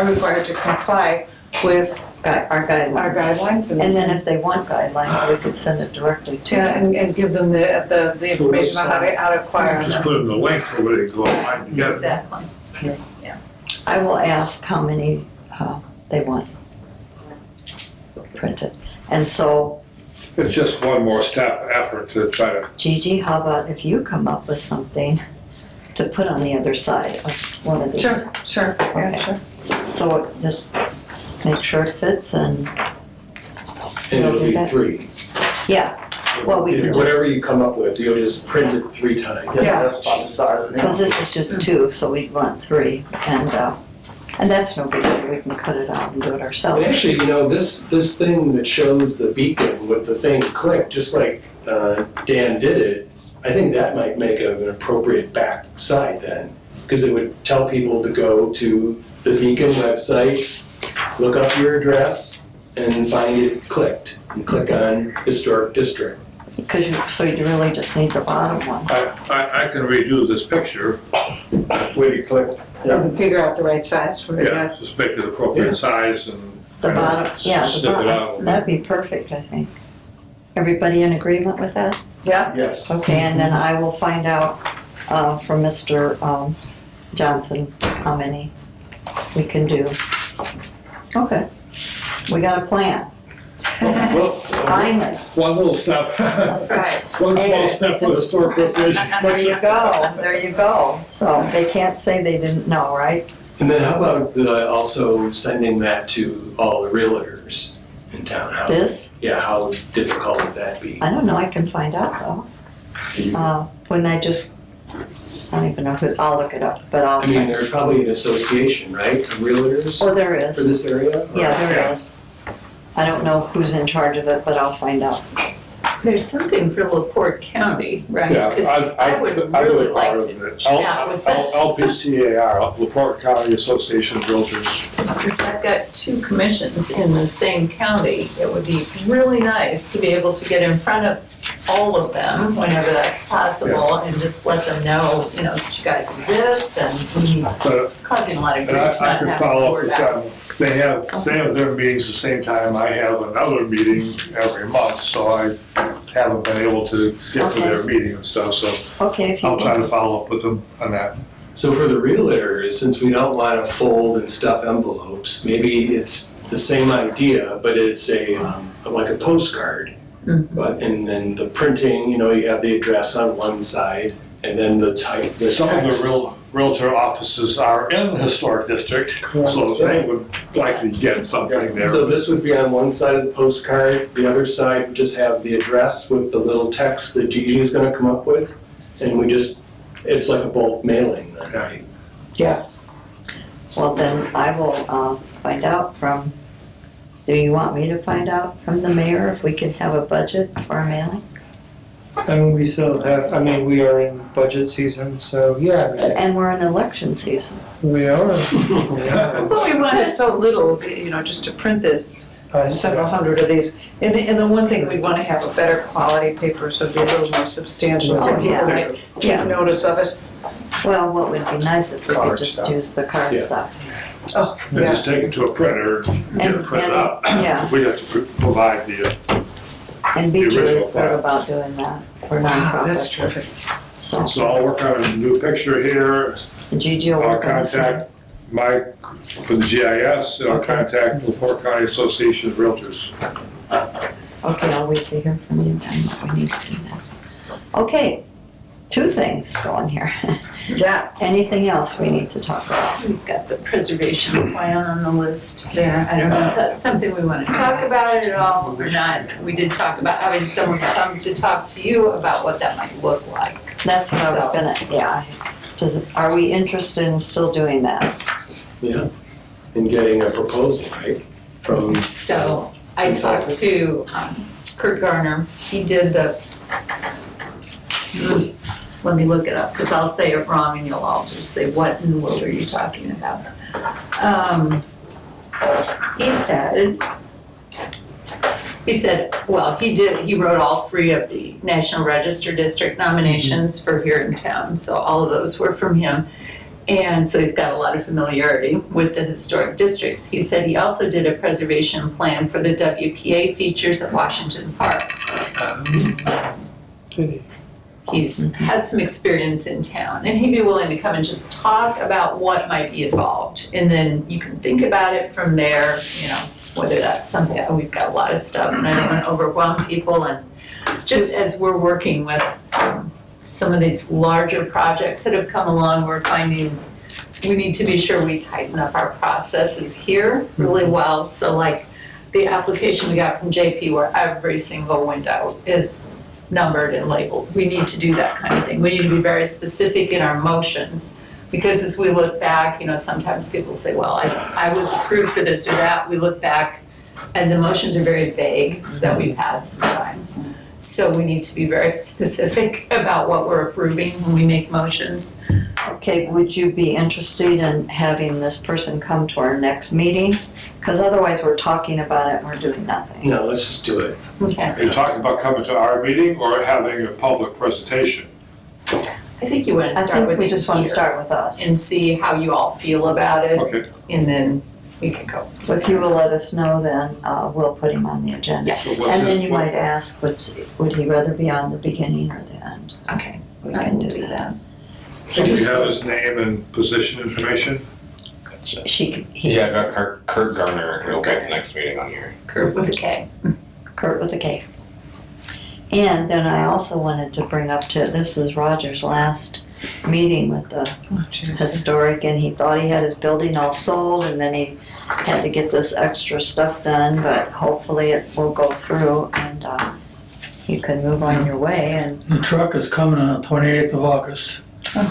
required to comply with Our guidelines. our guidelines. And then if they want guidelines, we could send it directly to Yeah, them. and give them the information about how to acquire Just them. put in the link for where they go online to get it. Exactly. I will ask how many they want printed. And so, It's just one more step effort to try to, Gigi, how about if you come up with something to put on the other side of one of these? Sure, yeah, Okay. sure. So just make sure it fits and, And We'll it'll do be that. 3. yeah, well, we can just, Whatever you come up with, you'll just print it 3 times. Yeah. That's about the size of it. because this is just 2, so we'd want 3. And that's no big deal, we can cut it out and do it And ourselves. actually, this thing that shows the beacon with the thing clicked, just like Dan did it, I think that might make an appropriate back side then. Because it would tell people to go to the Beacon website, look up your address, and find it clicked, and click on Historic District. So you really just need the bottom one. I can redo this picture. Where you click, And figure out the right size for it, yeah, just make it appropriate size and The bottom, yeah, the snip it out. bottom, that'd be perfect, I think. Everybody in agreement with that? Yeah. Yes. Okay, and then I will find out from Mr. Johnson how many we can do. Okay, we got a plan, Well, finally. one little step. That's right. One small step for the historic preservation. There you go. So they can't say they didn't know, right? And then how about also sending that to all the realtors in town? This? Yeah, how difficult would that be? I don't know, I can find out though. When I don't even know who, I'll look it up, but I'll. I mean, there's probably an association, right, of realtors Oh, there is. for this area? Yeah, there is. I don't know who's in charge of it, but I'll find out. There's something for LaPorte County, right? Yeah, 'Cause I would I've really been like part to of it. chat with them. LPCAR, LaPorte County Association of Realtors. Since I've got 2 commissions in the same county, it would be really nice to be able to get in front of all of them whenever that's possible and just let them know, that you guys exist and it's causing a lot of And grief I not could having follow up word with out. them. They have their meetings the same time I have another meeting every month, so I haven't been able to get to their meeting and stuff, so Okay, if you I'll try to want. follow up with them on that. So for the realtors, since we don't want to fold and stuff envelopes, maybe it's the same idea, but it's like a postcard. But, and then the printing, you have the address on one side, and then the type, the Some of text. the realtor offices are in the historic district, so they would likely get something there. So this would be on one side of the postcard, the other side would just have the address with the little text that Gigi is gonna come up with, and it's like a bulk mailing then, right? Yeah. Well, then I will find out from, do you want me to find out from the mayor if we can have a budget for a mailing? And we still have, we are in budget season, so yeah, And we're in election season. we are. Well, we wanted so little, just to print this, several hundred of these. And the one thing, we'd want to have a better quality paper, so it'd be a little more substantial, so Oh, people yeah. might Yeah. take notice of it. Well, what would be nice if we could Card just stuff. use the card Yeah. stuff. Oh, They just take it to a printer and get it printed up. Yeah, We have to provide the, and BJ original is good file. about doing that for Wow, that's nonprofits. terrific. So, so I'll work on a new picture here. Gigi will I'll work on this. contact Mike for the GIS, and I'll contact the LaPorte County Association of Realtors. Okay, I'll wait to hear from you then what we need to do next. Okay, 2 things going here. Yeah. Anything else we need to talk about? We've got the preservation plan on the list there. I don't know if that's something we want to talk about at all or not. We did talk about having someone come to talk to you about what that might look like. That's what I was So- gonna, yeah. Are we interested in still doing that? Yeah, and getting a proposal, right, from. So I talked to Kurt Garner. He did let me look it up, because I'll say it wrong and you'll all just say, what in the world are you talking about? He said, He said, well, he wrote all 3 of the National Register District nominations for here in town, so all of those were from him. And so he's got a lot of familiarity with the historic districts. He said he also did a preservation plan for the WPA features at Washington Park. He's had some experience in town, and he'd be willing to come and just talk about what might be involved. And then you can think about it from there, you know, whether that's something, we've got a lot of stuff, and I don't want to overwhelm people. And just as we're working with some of these larger projects that have come along, we're finding we need to be sure we tighten up our processes here really well. So like the application we got from JP where every single window is numbered and labeled. We need to do that kind of thing. We need to be very specific in our motions, because as we look back, you know, sometimes people say, well, I was approved for this or that. We look back and the motions are very vague that we've had sometimes. So we need to be very specific about what we're approving when we make motions. Okay, would you be interested in having this person come to our next meeting? Because otherwise we're talking about it and we're doing nothing. No, let's just do it. Okay. Are you talking about coming to our meeting or having a public presentation? I think you want to I start think with we it just want to here start with us. and see how you all feel about it. Okay. And then we can go. If you will let us know, then we'll put him on the agenda. Yeah. So what's And then his- you might ask, would he rather be on the beginning or the end? Okay. We I can will do that. So do you have his name and position information? He, Yeah, I've got Kurt Garner, he'll be at the next meeting on here. Kurt with a K. Kurt with a K. And then I also wanted to bring up this is Roger's last meeting with the historic, and he thought he had his building all sold, and then he had to get this extra stuff done, but hopefully it will go through and you can move on your way. And The truck is coming on the 28th of August.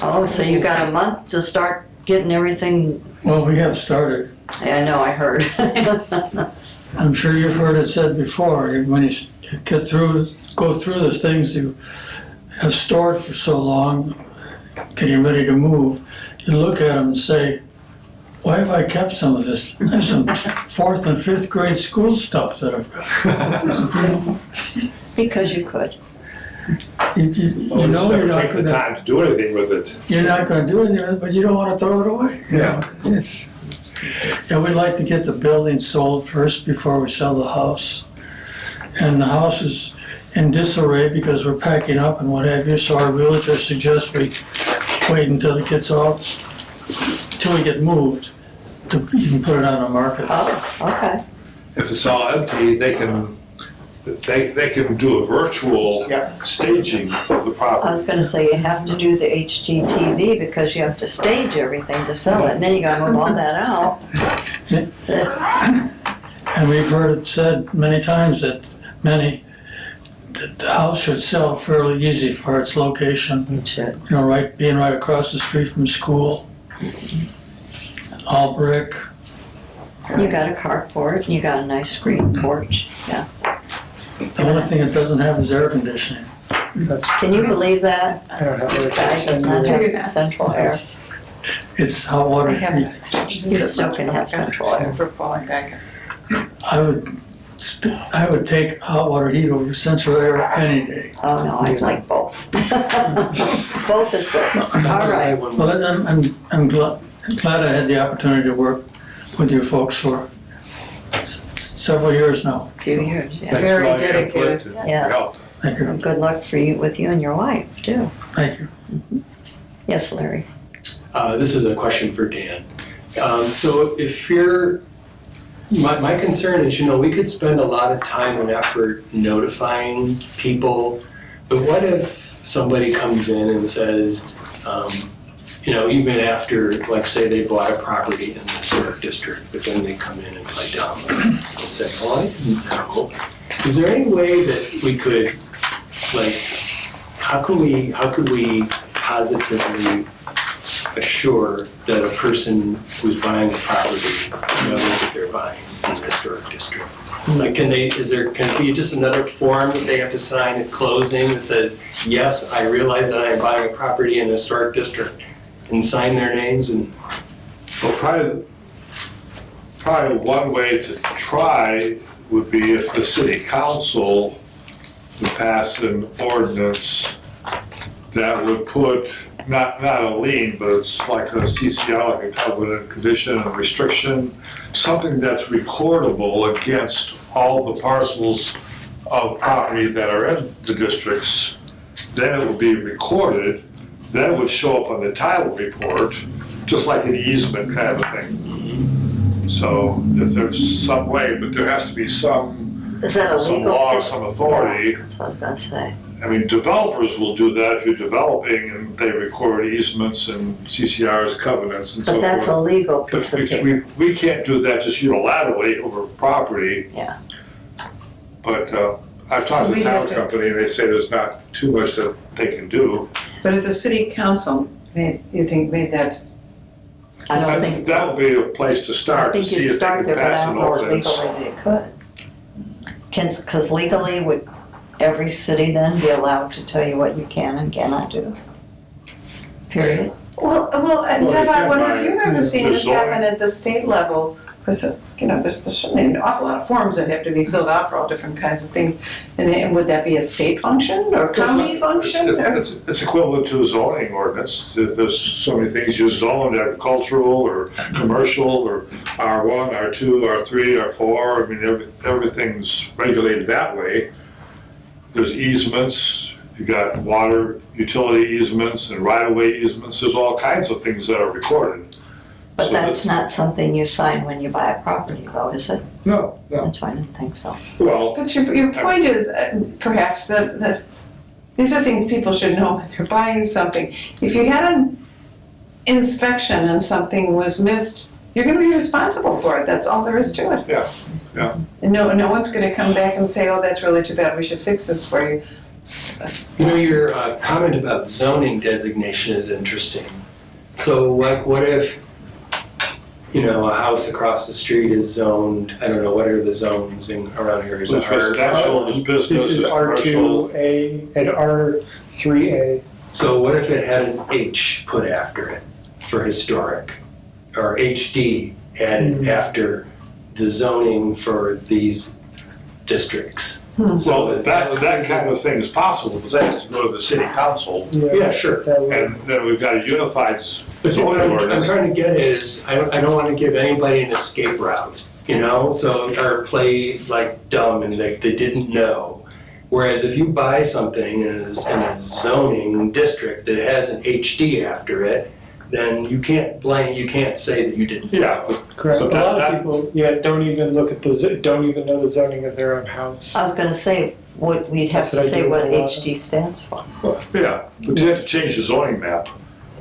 oh, so you got a month to start getting everything. Well, we have started. I know, I heard. I'm sure you've heard it said before, when you go through the things you have stored for so long, getting ready to move, you look at them and say, why have I kept some of this? There's some 4th and 5th grade school stuff that I've got. Because you could. You Well, just know you're never not take the gonna, time to do anything with it. you're not gonna do anything, but you don't wanna throw it away. You know, we'd like to get the building sold first before we sell the house. And the house is in disarray because we're packing up and what have you, so our realtor suggests we wait until it gets all, until we get moved to even put it on the market. Oh, okay. If it's all empty, they can do a virtual staging of the I property. was gonna say, you have to do the HGTV because you have to stage everything to sell it, and then you gotta move all that out. And we've heard it said many times that the house should sell fairly easy for its location. It should. You know, being right across the street from school. All brick. You got a carport, and you got a nice screen porch, yeah. The only thing it doesn't have is air conditioning. Can you believe that? I don't have This guy does not have central air. It's hot water heat. You still can have central air. For falling back. I would take hot water heat over central air any day. Oh, no, I'd like both. Both is good. All right. Well, I'm glad I had the opportunity to work with you folks for several years now. A few years, yeah. Thanks for all your input and Yes. help. Thank you. And good luck with you and your wife, too. Thank you. Yes, Larry. This is a question for Dan. So if my concern is, we could spend a lot of time and effort notifying people, but what if somebody comes in and says, even after, like say they bought a property in the historic district, but then they come in and play dumb and say, well, I didn't know. Is there any way that we could, how could we positively assure that a person who's buying a property knows that they're buying in the historic district? Like, can it be just another form that they have to sign at closing that says, yes, I realize that I am buying a property in the historic district, and sign their names? And Well, probably one way to try would be if the city council would pass an ordinance that would put, not a lien, but it's like a CCR, like a covenant, condition, and restriction, something that's recordable against all the parcels of property that are in the districts. Then it would be recorded, then it would show up on the title report, just like an easement kind of a thing. So if there's some way, but there has to be some Is that some illegal? law, some authority. Yeah, that's what I was gonna say. I mean, developers will do that if you're developing and they record easements and CCRs, covenants and so But forth. that's a legal piece But of paper. we can't do that just unilaterally over property. Yeah. But I've talked So to we'd town have to- company and they say there's not too much that they can do. But if the city council made that, I don't think, That would be a place to I start, to think see you'd if they start can there, but I pass don't an know if ordinance. legally they could. Because legally, would every city then be allowed to tell you what you can and cannot do? Period. well, and Well, Deb, you I can wonder buy if you've ever seen the this zoning. happen at the state level, because, there's certainly an awful lot of forms that have to be filled out for all different kinds of things. And would that be a state function or county function? or- It's equivalent to a zoning ordinance. There's so many things you zone, agricultural or commercial or R1, R2, R3, R4. I mean, everything's regulated that way. There's easements, you got water utility easements and right-of-way easements. There's all kinds of things that are recorded. But So that's not something you sign when you buy a property though, is it? No. That's why I didn't think so. Well, But your point is perhaps that these are things people should know when they're buying something. If you had an inspection and something was missed, you're gonna be responsible for it, that's all there is to it. Yeah. And no one's gonna come back and say, oh, that's really too bad, we should fix this for you. You know, your comment about zoning designation is interesting. So like, what if, a house across the street is zoned, I don't know, what are the zones around here? Is it There's residential, there's business, This is there's commercial. R2A and R3A. So what if it had an H put after it for historic? Or HD added after the zoning for these districts? Well, that kind of thing is possible, but that has to go to the city council. Yeah, sure. And then we've got a unified But see, what zoning I'm ordinance. trying to get at is, I don't want to give anybody an escape route, so, or play like dumb and like they didn't know. Whereas if you buy something in a zoning district that has an HD after it, then you can't say that you didn't know. Yeah, Correct. But A lot that- of people, don't even look at don't even know the zoning of their own house. I was gonna say, we'd have That's to what I say do what with a lot of- HD stands for. yeah, but you have to change the zoning map.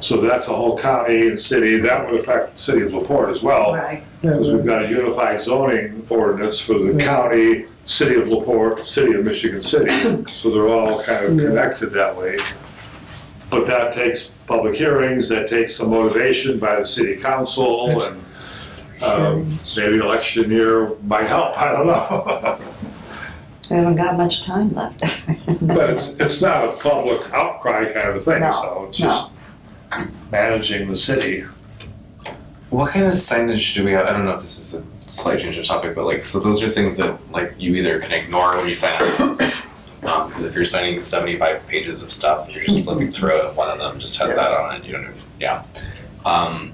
So that's a whole county and city, that would affect the city of LaPorte as well. Right. Because we've got a unified zoning ordinance for the county, city of LaPorte, city of Michigan City. So they're all kind of connected that way. But that takes public hearings, that takes some motivation by the city council, and maybe election year might help, I don't know. We haven't got much time left. But it's not a public outcry kind of a thing, No, so it's just managing the city. What kind of signage do we have? I don't know if this is a slight change of topic, but so those are things that you either can ignore when you sign up. Because if you're signing 75 pages of stuff, you're just flipping through it, one of them just has that on it. You don't know.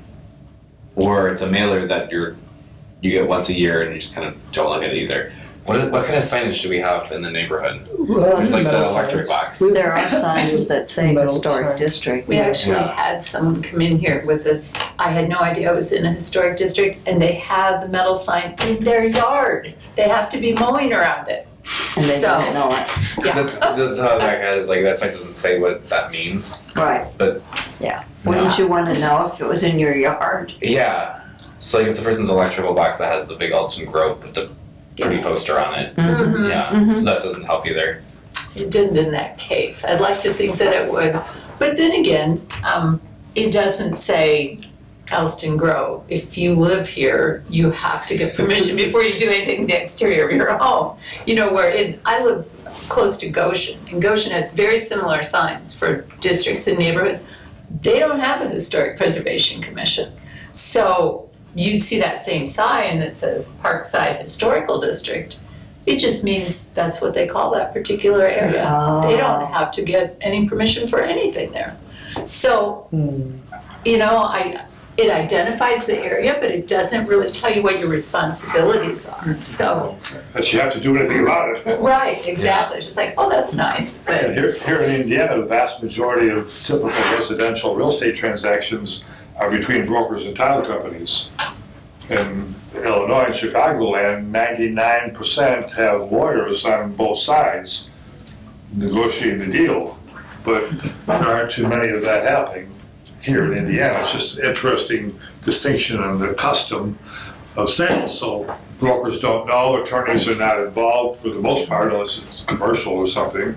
Or it's a mailer that you get once a year and you just kind of don't look at it either. What kind of signage do we have in the neighborhood? There's the electric box. There are signs that say Metal historic signs. district. We actually Yeah. had someone come in here with this, I had no idea I was in a historic district, and they have the metal sign in their yard. They have to be mowing around it. And they So- don't know it. Yeah. That's the thought I had is that sign doesn't say what that means. Right. But Yeah. Wouldn't you want to know if it was in your yard? yeah, so if the person's electrical box that has the big Alston Grove with the pretty poster on it, Mhm. yeah, so that doesn't help either. It didn't in that case. I'd like to think that it would. But then again, it doesn't say Elston Grove. If you live here, you have to get permission before you do anything in the exterior of your home. I live close to Goshen, and Goshen has very similar signs for districts and neighborhoods. They don't have a historic preservation commission. So you'd see that same sign that says Parkside Historical District, It just means that's what they call that particular area. They don't have to get any permission for anything there. So, you know, it identifies the area, but it doesn't really tell you what your responsibilities are. So, That you have to do anything about it. right, exactly. Just like, oh, that's nice, but And here in Indiana, the vast majority of typical residential real estate transactions are between brokers and title companies. In Illinois and Chicagoland, 99% have lawyers on both sides negotiating the deal. But there aren't too many of that happening here in Indiana. It's just an interesting distinction in the custom of sales. So brokers don't know, attorneys are not involved for the most part unless it's commercial or something.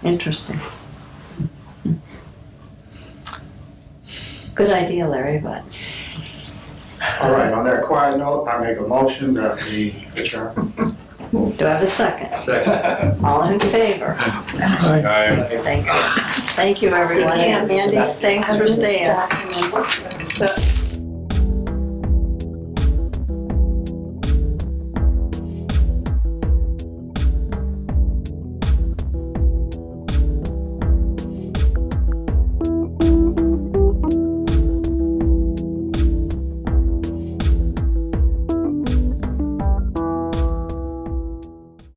Interesting. Good idea, Larry, but All right, on that quiet note, I make a motion that we adjourn. do I have a second? Second. All in favor? Aye. Thank you. Thank you, everyone. Andy, thanks for staying.